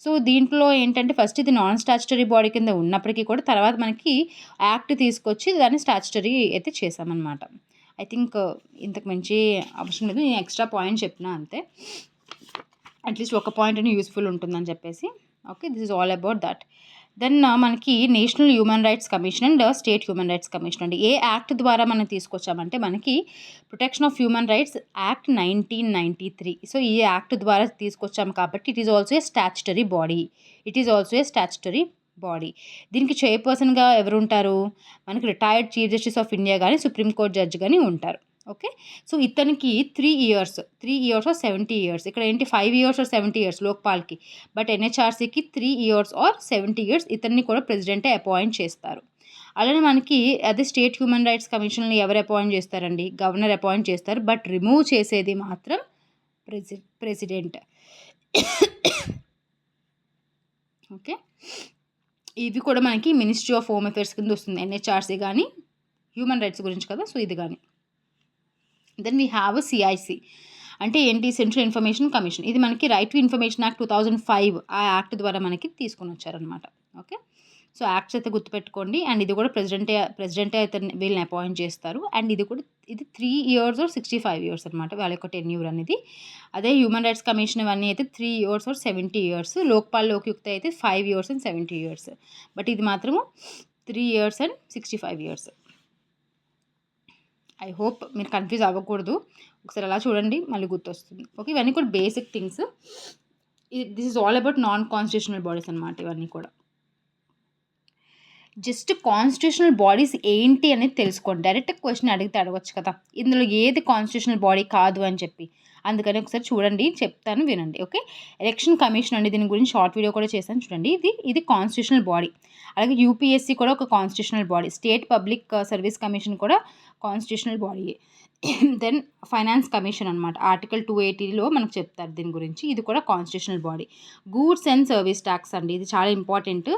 సో దీంట్లో ఏంటంటే ఫస్ట్ ఇది నాన్ స్టాచ్యుటరీ బాడీ కింద ఉన్నప్పటికీ కూడా తర్వాత మనకి యాక్ట్ తీసుకొచ్చి దాన్ని స్టాచ్యుటరీ అయితే చేసామన్నమాట. ఐ థింక్ ఇంతకు మించి అవసరం లేదు, నేను ఎక్స్ట్రా పాయింట్ చెప్పినా అంతే. అట్లీస్ట్ ఒక పాయింట్ అని యూస్ఫుల్ ఉంటుందని చెప్పేసి. Okay, this is all about that. Then మనకి national human rights commission and state human rights commission అండి. ఏ యాక్ట్ ద్వారా మనం తీసుకొచ్చామంటే మనకి protection of human rights act 1993. So ఈ యాక్ట్ ద్వారా తీసుకొచ్చాము కాబట్టి it is also a statutory body. దీనికి చైర్పర్సన్గా ఎవరు ఉంటారు? మనకి retired chief justice of India కానీ సుప్రీంకోర్టు జడ్జి కానీ ఉంటారు. ఓకే, సో ఇతనికి 3 years or 70 years, ఇక్కడ ఏంటి 5 years or 70 years లోక్పాల్కి, బట్ ఎన్హెచ్ఆర్సీకి 3 years or 70 years ఇతన్ని కూడా ప్రెసిడెంటే అపాయింట్ చేస్తారు. అలానే మనకి అదే స్టేట్ హ్యూమన్ రైట్స్ కమిషన్ని ఎవరు అపాయింట్ చేస్తారండి? గవర్నర్ అపాయింట్ చేస్తారు, బట్ రిమూవ్ చేసేది మాత్రం ప్రెసిడెంట్. ఓకే, ఇవి కూడా మనకి మినిస్ట్రీ ఆఫ్ హోమ్ అఫేర్స్ కింద వస్తుంది. ఎన్హెచ్ఆర్సీ కానీ హ్యూమన్ రైట్స్ గురించి కదా, సో ఇది కానీ. దెన్ వీ హ్యావ్ సిఐసి అంటే ఏంటి? Central information commission. ఇది మనకి రైట్ టు ఇన్ఫర్మేషన్ యాక్ట్ 2005 ఆ యాక్ట్ ద్వారా మనకి తీసుకొని వచ్చారనమాట. ఓకే, సో యాక్ట్స్ అయితే గుర్తుపెట్టుకోండి. అండ్ ఇది కూడా ప్రెసిడెంటే అయితే వీళ్ళని అపాయింట్ చేస్తారు. అండ్ ఇది 3 years or 65 years అనమాట వాళ్ళ యొక్క టెన్యూర్ అనేది. అదే హ్యూమన్ రైట్స్ కమిషన్ ఇవన్నీ అయితే 3 years or 70 years. లోక్పాల్ లోక్యుక్త అయితే 5 years and 70 years. బట్ ఇది మాత్రము 3 years and 65 years. I hope మీరు కన్ఫ్యూజ్ అవ్వకూడదు. ఒకసారి అలా చూడండి, మళ్ళీ గుర్తొస్తుంది. ఓకే, ఇవన్నీ కూడా basic things. This is all about non constitutional bodies అనమాట. ఇవన్నీ కూడా జస్ట్ కాన్స్టిట్యూషనల్ బాడీస్ ఏంటి అనేది తెలుసుకోండి. డైరెక్ట్ క్వశ్చన్ అడిగితే అడగచ్చు కదా, ఇందులో ఏది కాన్స్టిట్యూషనల్ బాడీ కాదు అని చెప్పి. అందుకని ఒకసారి చూడండి, చెప్తాను వినండి. ఓకే, ఎలక్షన్ కమిషన్ అండి, దీని గురించి షార్ట్ వీడియో కూడా చేశాను చూడండి. ఇది కాన్స్టిట్యూషనల్ బాడీ. అలాగే యూపీఎస్సీ కూడా ఒక constitutional body. State public service commission కూడా constitutional body. Then finance commission అనమాట, ఆర్టికల్ 280లో మనకు చెప్తారు దీని గురించి. ఇది కూడా constitutional body. Goods and service tax అండి, ఇది చాలా ఇంపార్టెంట్.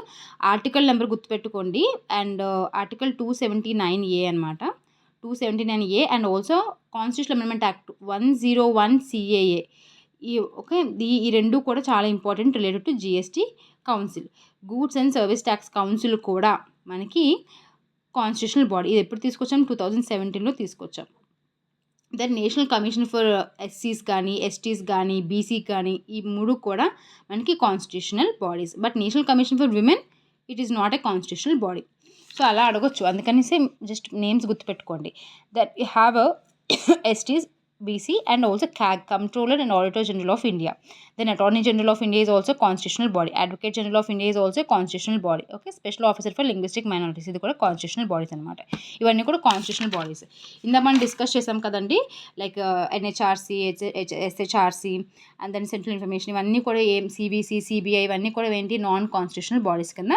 ఆర్టికల్ నెంబర్ గుర్తుపెట్టుకోండి. అండ్ ఆర్టికల్ 279A అనమాట, 279A. And also constitutional amendment act 101 CAA. Okay, ఈ రెండు కూడా చాలా important, related to GST council. Goods and service tax council కూడా మనకి కాన్స్టిట్యూషనల్ బాడీ. ఇది ఎప్పుడు తీసుకొచ్చాం? 2017లో తీసుకొచ్చాం. దెన్ నేషనల్ కమిషన్ ఫర్ ఎస్సీస్ కానీ ఎస్టీస్ కానీ బీసీ కానీ ఈ 3 కూడా మనకి constitutional bodies. But national commission for women it is not a constitutional body. So అలా అడగొచ్చు, అందుకని జస్ట్ నేమ్స్ గుర్తుపెట్టుకోండి. That you have STs, BC, and also CAG, Comptroller and Auditor General of India. Then Attorney General of India is also constitutional body. Advocate General of India is also constitutional body. Okay, Special Officer for Linguistic Minorities ఇది కూడా కాన్స్టిట్యూషనల్ బాడీస్ అనమాట. ఇవన్నీ కూడా కాన్స్టిట్యూషనల్ బాడీస్. ఇందా మనం డిస్కస్ చేసాం కదండి, like NHRC, SHRC, and then central information, ఇవన్నీ కూడా CBC, CBI ఇవన్నీ కూడా ఏంటి? నాన్ కాన్స్టిట్యూషనల్ బాడీస్ కింద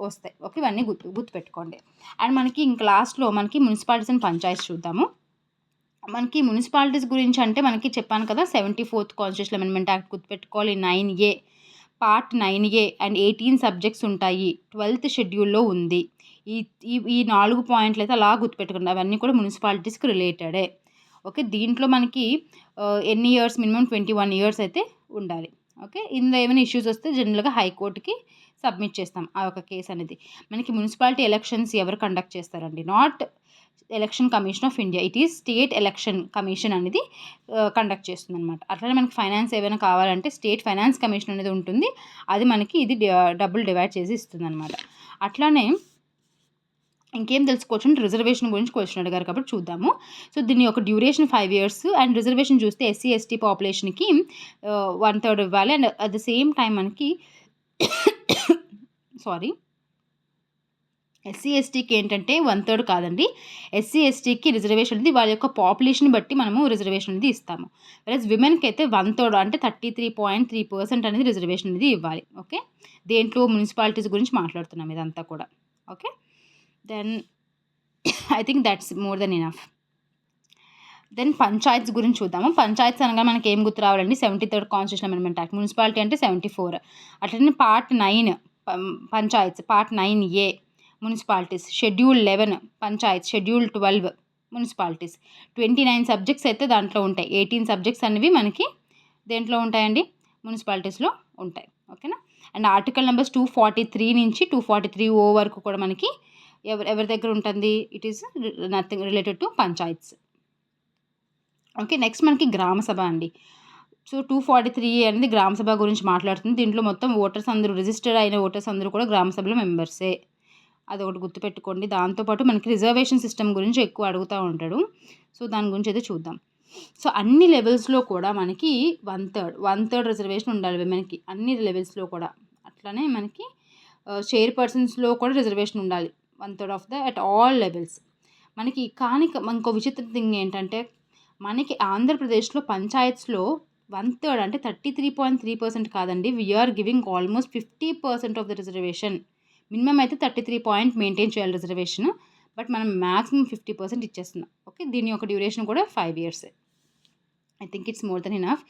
వస్తాయి. ఓకే, ఇవన్నీ గుర్తుపెట్టుకోండి. అండ్ మనకి ఇంక లాస్ట్లో మనకి మున్సిపాలిటీస్ అండ్ పంచాయతీస్ చూద్దాము. మనకి మున్సిపాలిటీస్ గురించి అంటే మనకి చెప్పాను కదా, 74th కాన్స్టిట్యూషనల్ అమెండ్మెంట్ యాక్ట్ గుర్తుపెట్టుకోవాలి. 9A, part 9A and 18 subjects ఉంటాయి. 12th షెడ్యూల్లో ఉంది. ఈ 4 పాయింట్లు అయితే అలా గుర్తుపెట్టుకోండి. అవన్నీ కూడా మున్సిపాలిటీస్కి రిలేటెడే. ఓకే, దీంట్లో మనకి ఎన్ని ఇయర్స్? మినిమం 21 years అయితే ఉండాలి. ఓకే, ఇందులో ఏమైనా ఇష్యూస్ వస్తే జనరల్గా హైకోర్టుకి సబ్మిట్ చేస్తాం ఆ ఒక కేసు అనేది. మనకి మున్సిపాలిటీ ఎలక్షన్స్ ఎవరు కండక్ట్ చేస్తారండి? Not election commission of India, it is state election commission అనేది కండక్ట్ చేస్తుంది అనమాట. అట్లనే మనకి ఫైనాన్స్ ఏమైనా కావాలంటే స్టేట్ ఫైనాన్స్ కమిషన్ అనేది ఉంటుంది, అది మనకి ఇది డబ్బులు డివైడ్ చేసి ఇస్తుంది అనమాట. అట్లానే ఇంకేం తెలుసుకోవచ్చు అంటే రిజర్వేషన్ గురించి క్వశ్చన్ అడిగారు కాబట్టి చూద్దాము. సో దీని యొక్క డ్యూరేషన్ 5 years. అండ్ రిజర్వేషన్ చూస్తే SC ST పాపులేషన్కి 1/3 ఇవ్వాలి. And at the same time మనకి SC STకి ఏంటంటే 1/3 కాదండి, SC STకి రిజర్వేషన్ అనేది వాళ్ళ యొక్క పాపులేషన్ బట్టి మనము రిజర్వేషన్ అనేది ఇస్తాము. వెరస్ విమెన్కి అయితే 1/3 అంటే 33.3% అనేది రిజర్వేషన్ అనేది ఇవ్వాలి. ఓకే, దేంట్లో? మున్సిపాలిటీస్ గురించి మాట్లాడుతున్నాం ఇదంతా కూడా. Okay, then I think that's more than enough. Then panchayats గురించి చూద్దాము. పంచాయత్స్ అనగా మనకి ఏం గుర్తు రావాలండి? 73rd constitutional amendment act. Municipality అంటే 74. అట్లనే part 9 panchayats, part 9A municipalities, schedule 11 Panchayat, schedule 12 municipalities. 29 subjects అయితే దాంట్లో ఉంటాయి. 18 సబ్జెక్ట్స్ అనేవి మనకి దేంట్లో ఉంటాయండి? మున్సిపాలిటీస్లో ఉంటాయి. ఓకేనా. అండ్ ఆర్టికల్ నెంబర్స్ 243 నుంచి 243O వరకు కూడా మనకి ఎవరి దగ్గర ఉంటుంది? It is nothing related to panchayats. Okay, next మనకి గ్రామ సభ అండి. సో 243 అనేది గ్రామ సభ గురించి మాట్లాడుతుంది. దీంట్లో మొత్తం ఓటర్స్ అందరూ రిజిస్టర్ అయిన ఓటర్స్ అందరూ కూడా గ్రామ సభలో మెంబర్సే. అదొకటి గుర్తుపెట్టుకోండి. దాంతోపాటు మనకి రిజర్వేషన్ సిస్టమ్ గురించి ఎక్కువ అడుగుతూ ఉంటాడు. సో దాని గురించి అయితే చూద్దాం. సో అన్ని లెవెల్స్లో కూడా మనకి 1/3 రిజర్వేషన్ ఉండాలి విమెన్కి, అన్ని లెవెల్స్లో కూడా. అట్లానే మనకి చైర్పర్సన్స్లో కూడా రిజర్వేషన్ ఉండాలి, 1/3 of the at all levels. మనకి కానీ ఇంకో విచిత్ర థింగ్ ఏంటంటే, మనకి ఆంధ్రప్రదేశ్లో పంచాయత్స్లో 1/3 అంటే 33.3% కాదండి, we are giving almost 50% of the reservation. Minimum అయితే 33 మెయింటైన్ చేయాలి రిజర్వేషన్, బట్ మనం మ్యాక్సిమం 50% ఇచ్చేస్తున్నాం. ఓకే, దీని యొక్క డ్యూరేషన్ కూడా 5 years. I think it's more than enough.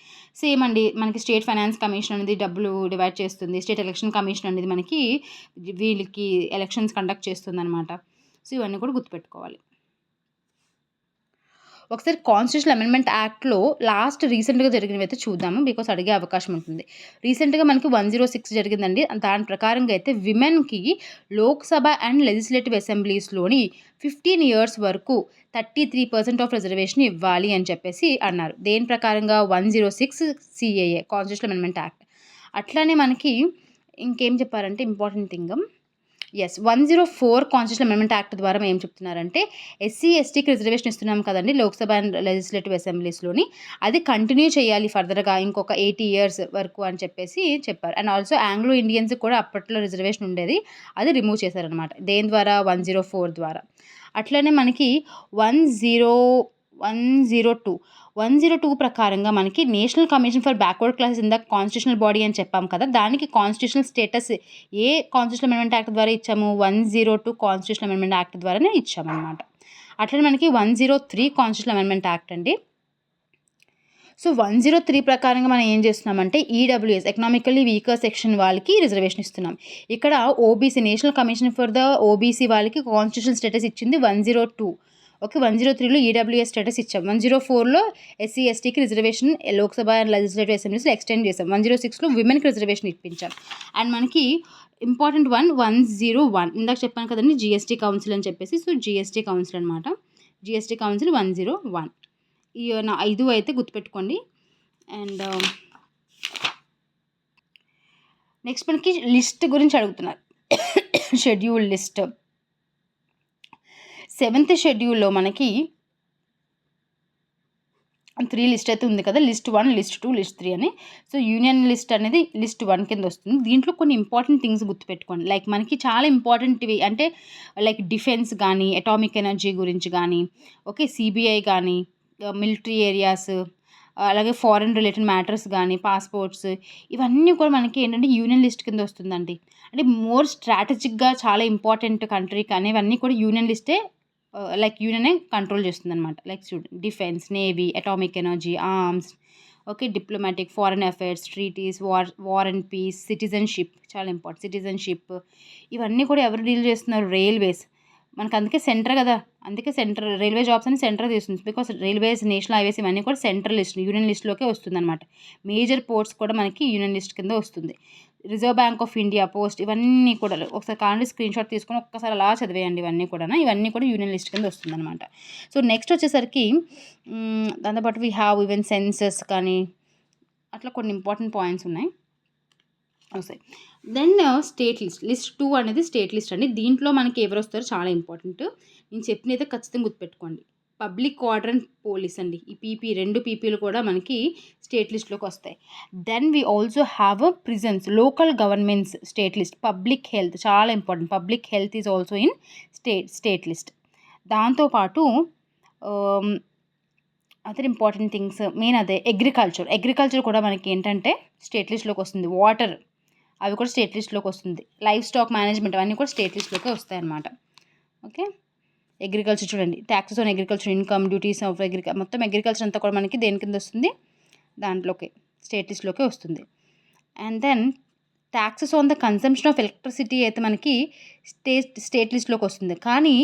Same అండి, మనకి స్టేట్ ఫైనాన్స్ కమిషన్ అనేది డబ్బులు డివైడ్ చేస్తుంది. స్టేట్ ఎలక్షన్ కమిషన్ అనేది మనకి వీళ్ళకి ఎలక్షన్స్ కండక్ట్ చేస్తుంది అనమాట. సో ఇవన్నీ కూడా గుర్తుపెట్టుకోవాలి. ఒకసారి కాన్స్టిట్యూషనల్ అమెండ్మెంట్ యాక్ట్లో రీసెంట్గా జరిగినవి అయితే చూద్దాము, బికాస్ అడిగే అవకాశం ఉంటుంది. రీసెంట్గా మనకి 106 జరిగిందండి. దాని ప్రకారంగా అయితే విమెన్కి లోక్సభ అండ్ లెజిస్లేటివ్ అసెంబ్లీస్లోని 15 years వరకు 33% ఆఫ్ రిజర్వేషన్ ఇవ్వాలి అని చెప్పేసి అన్నారు. దేని ప్రకారంగా? 106 CAA, కాన్స్టిట్యూషనల్ అమెండ్మెంట్ యాక్ట్. అట్లానే మనకి ఇంకేం చెప్పారంటే important thing, 104 constitutional amendment act ద్వారా ఏం చెప్తున్నారంటే, SC STకి రిజర్వేషన్ ఇస్తున్నాం కదండి లోక్సభ అండ్ లెజిస్లేటివ్ అసెంబ్లీస్లోని, అది కంటిన్యూ చేయాలి ఫర్దర్గా ఇంకొక 80 years వరకు అని చెప్పేసి చెప్పారు. అండ్ ఆల్సో ఆంగ్లో ఇండియన్స్ కూడా అప్పట్లో రిజర్వేషన్ ఉండేది, అది రిమూవ్ చేశారనమాట. దేని ద్వారా? 104 ద్వారా. అట్లనే మనకి 102 ప్రకారంగా మనకి national commission for backward classes in the constitutional body అని చెప్పాం కదా, దానికి కాన్స్టిట్యూషనల్ స్టేటస్ ఏ కాన్స్టిట్యూషనల్ అమెండ్మెంట్ యాక్ట్ ద్వారా ఇచ్చాము? 102 కాన్స్టిట్యూషనల్ అమెండ్మెంట్ యాక్ట్ ద్వారానే ఇచ్చామన్నమాట. అట్లనే మనకి 103 కాన్స్టిట్యూషనల్ అమెండ్మెంట్ యాక్ట్ అండి. సో 103 ప్రకారంగా మనం ఏం చేస్తున్నామంటే, ఈడబ్ల్యూఎస్ ఎకనామికల్లీ వీకర్ సెక్షన్ వాళ్ళకి రిజర్వేషన్ ఇస్తున్నాం. ఇక్కడ OBC national commission for the OBC వాళ్ళకి కాన్స్టిట్యూషనల్ స్టేటస్ ఇచ్చింది 102. ఓకే, 103లో ఈడబ్ల్యూఎస్ స్టేటస్ ఇచ్చాం. 104లో SC STకి రిజర్వేషన్ లోక్సభ అండ్ లెజిస్లేటివ్ అసెంబ్లీస్లో ఎక్స్టెండ్ చేసాం. 106లో విమెన్కి రిజర్వేషన్ ఇప్పించాం. అండ్ మనకి ఇంపార్టెంట్ 101 ఇందాక చెప్పాను కదండి, GST కౌన్సిల్ అని చెప్పేసి. సో GST కౌన్సిల్ అనమాట, GST కౌన్సిల్ 101. ఈ 5 అయితే గుర్తుపెట్టుకోండి. అండ్ నెక్స్ట్ మనకి లిస్ట్ గురించి అడుగుతున్నారు, షెడ్యూల్ లిస్ట్. 7th షెడ్యూల్లో మనకి 3 లిస్ట్ అయితే ఉంది కదా, లిస్ట్ 1, లిస్ట్ 2, లిస్ట్ 3 అని. సో యూనియన్ లిస్ట్ అనేది లిస్ట్ 1 కింద వస్తుంది. దీంట్లో కొన్ని ఇంపార్టెంట్ థింగ్స్ గుర్తుపెట్టుకోండి. లైక్ మనకి చాలా ఇంపార్టెంట్వి అంటే లైక్ డిఫెన్స్ కానీ, అటామిక్ ఎనర్జీ గురించి కానీ, ఓకే, CBI కానీ, మిలిటరీ ఏరియాస్, అలాగే ఫారెన్ రిలేటెడ్ మ్యాటర్స్ కానీ, పాస్పోర్ట్స్, ఇవన్నీ కూడా మనకి ఏంటంటే యూనియన్ లిస్ట్ కింద వస్తుందండి. అంటే మోర్ స్ట్రాటజిక్గా చాలా ఇంపార్టెంట్ కంట్రీ కానీ ఇవన్నీ కూడా యూనియన్ లిస్టే, లైక్ యూనియనే కంట్రోల్ చేస్తుంది అనమాట. Like defence, navy, atomic energy, arms, okay, diplomatic, foreign affairs, treaties, war and peace, citizenship చాలా ఇంపార్టెంట్, సిటిజన్షిప్. ఇవన్నీ కూడా ఎవరు డీల్ చేస్తున్నారు? రైల్వేస్. మనకు అందుకే సెంటర్ కదా, అందుకే సెంటర్ రైల్వే జాబ్స్ అని సెంటర్ తీస్తుంది. బికాస్ రైల్వేస్, నేషనల్ హైవేస్ ఇవన్నీ కూడా సెంట్రల్ లిస్ట్, యూనియన్ లిస్ట్లోకే వస్తుంది అనమాట. మేజర్ పోర్ట్స్ కూడా మనకి యూనియన్ లిస్ట్ కింద వస్తుంది. Reserve bank of India post, ఇవన్నీ కూడా ఒకసారి కాండి స్క్రీన్ షాట్ తీసుకొని ఒక్కసారి అలా చదివేయండి. ఇవన్నీ కూడా యూనియన్ లిస్ట్ కింద వస్తుంది అనమాట. సో నెక్స్ట్ వచ్చేసరికి దాంతోపాటు వీ హ్యావ్ ఈవెన్ సెన్సెస్ కానీ అట్లా కొన్ని ఇంపార్టెంట్ పాయింట్స్ ఉన్నాయి వస్తాయి. దెన్ స్టేట్ లిస్ట్ 2 అనేది స్టేట్ లిస్ట్ అండి. దీంట్లో మనకి ఎవరు వస్తారో చాలా ఇంపార్టెంట్, నేను చెప్పినైతే ఖచ్చితంగా గుర్తుపెట్టుకోండి. పబ్లిక్ ఆర్డర్ అండ్ పోలీస్ అండి, ఈ 2 పీపీలు కూడా మనకి స్టేట్ లిస్ట్లోకి వస్తాయి. Then we also have prisons, local governments state list. Public health చాలా important, public health is also in state list. దాంతోపాటు అదర్ ఇంపార్టెంట్ థింగ్స్ మెయిన్ అదే అగ్రికల్చర్ కూడా మనకి ఏంటంటే స్టేట్ లిస్ట్లోకి వస్తుంది. వాటర్ అవి కూడా స్టేట్ లిస్ట్లోకి వస్తుంది. లైఫ్ స్టాక్ మేనేజ్మెంట్ అవన్నీ కూడా స్టేట్ లిస్ట్లోకి వస్తాయి అన్నమాట. ఓకే, అగ్రికల్చర్ చూడండి, taxes on agriculture, income, duties of మొత్తం అగ్రికల్చర్ అంతా కూడా మనకి దేని కింద వస్తుంది? దాంట్లోకి స్టేట్ లిస్ట్లోకి వస్తుంది. And then taxes on the consumption of electricity అయితే మనకి స్టేట్ లిస్ట్లోకి వస్తుంది. కానీ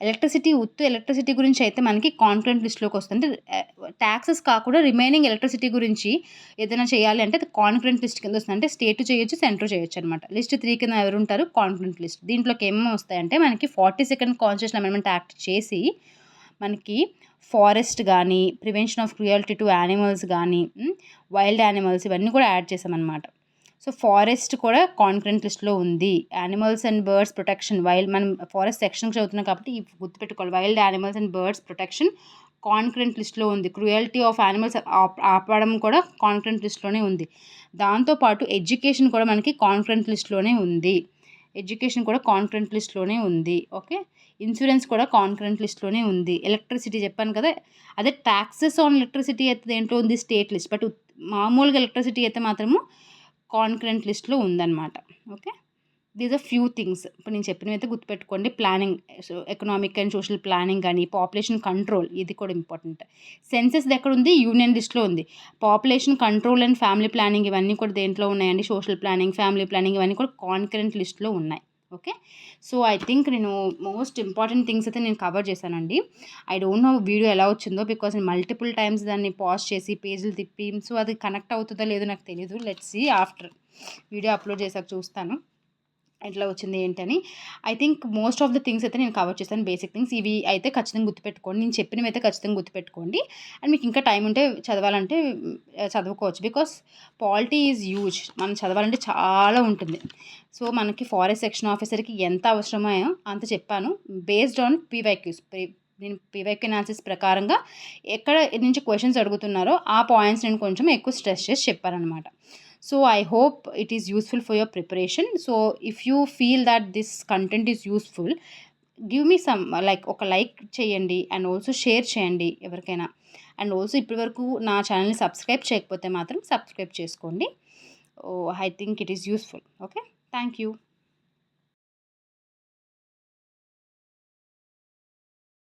ఎలక్ట్రిసిటీ గురించి అయితే మనకి కాన్కరెంట్ లిస్ట్లోకి వస్తుంది. ట్యాక్సెస్ కాకుండా రిమైనింగ్ ఎలక్ట్రిసిటీ గురించి ఏదైనా చేయాలి అంటే అది కాన్కరెంట్ లిస్ట్ కింద వస్తుంది. అంటే స్టేట్ చేయొచ్చు, సెంటర్ చేయొచ్చు అనమాట. లిస్ట్ 3 కింద ఎవరు ఉంటారు? Concurrent list. దీంట్లోకి ఏమేమి వస్తాయంటే మనకి 42nd కాన్స్టిట్యూషనల్ అమెండ్మెంట్ యాక్ట్ చేసి మనకి ఫారెస్ట్ కానీ, prevention of cruelty to animals కానీ, వైల్డ్ యానిమల్స్ ఇవన్నీ కూడా యాడ్ చేసామన్నమాట. సో ఫారెస్ట్ కూడా కాన్కరెంట్ లిస్ట్లో ఉంది. యానిమల్స్ అండ్ బర్డ్స్ ప్రొటెక్షన్, మనం ఫారెస్ట్ సెక్షన్కి చదువుతున్నాం కాబట్టి ఇవి గుర్తుపెట్టుకోవాలి. Wild animals and birds protection concurrent లిస్ట్లో ఉంది. క్రుయల్టీ ఆఫ్ యానిమల్స్ ఆపడం కూడా కాన్కరెంట్ లిస్ట్లోనే ఉంది. దాంతోపాటు ఎడ్యుకేషన్ కూడా మనకి కాన్కరెంట్ లిస్ట్లోనే ఉంది. ఓకే. ఇన్సూరెన్స్ కూడా కాన్కరెంట్ లిస్ట్లోనే ఉంది. ఎలక్ట్రిసిటీ చెప్పాను కదా, అదే ట్యాక్సెస్ ఆన్ ఎలక్ట్రిసిటీ అయితే దేంట్లో ఉంది, స్టేట్ లిస్ట్. బట్ మామూలుగా ఎలక్ట్రిసిటీ అయితే మాత్రము కాన్కరెంట్ లిస్ట్లో ఉందన్నమాట. Okay. These are few things. ఇప్పుడు నేను చెప్పినవి అయితే గుర్తుపెట్టుకోండి. Planning, economic and social planning కానీ, పాపులేషన్ కంట్రోల్ ఇది కూడా ఇంపార్టెంట్. సెన్సెస్ ఎక్కడ ఉంది, యూనియన్ లిస్ట్లో ఉంది. Population control and family planning ఇవన్నీ కూడా దేంట్లో ఉన్నాయండి, సోషల్ ప్లానింగ్, ఫ్యామిలీ ప్లానింగ్ ఇవన్నీ కూడా కాన్కరెంట్ లిస్ట్లో ఉన్నాయి. ఓకే. సో ఐ థింక్ నేను మోస్ట్ ఇంపార్టెంట్ థింగ్స్ అయితే నేను కవర్ చేశానండి. ఐ డోంట్ నో వీడియో ఎలా వచ్చిందో, బికాస్ నేను మల్టిపుల్ టైమ్స్ దాన్ని పాజ్ చేసి పేజీలు తిప్పి, సో అది కనెక్ట్ అవుతుందో లేదో నాకు తెలీదు. Let's see after video upload చేశాక చూస్తాను ఎట్లా వచ్చింది ఏంటని. I think most of the things అయితే నేను కవర్ చేస్తాను. బేసిక్ థింగ్స్ ఇవి అయితే ఖచ్చితంగా గుర్తుపెట్టుకోండి. నేను చెప్పినవి అయితే ఖచ్చితంగా గుర్తుపెట్టుకోండి. అండ్ మీకు ఇంకా టైం ఉంటే చదవాలంటే చదువుకోవచ్చు. Because polity is huge. మనం చదవాలంటే చాలా ఉంటుంది. సో మనకి ఫారెస్ట్ సెక్షన్ ఆఫీసర్కి ఎంత అవసరమో అంత చెప్పాను. Based on PYQs. నేను పీవైక్యూ అనాలిసిస్ ప్రకారంగా ఎక్కడ నుంచి క్వశ్చన్స్ అడుగుతున్నారో ఆ పాయింట్స్ నేను కొంచెం ఎక్కువ స్ట్రెస్ చేసి చెప్పానమాట. So I hope it is useful for your preparation. So if you feel that this content is useful, give me some ఒక లైక్ చేయండి అండ్ ఆల్సో షేర్ చేయండి ఎవరికైనా. అండ్ ఆల్సో ఇప్పటివరకు నా ఛానల్ని సబ్స్క్రైబ్ చేయకపోతే మాత్రం సబ్స్క్రైబ్ చేసుకోండి. I think it is useful. Okay. Thank you.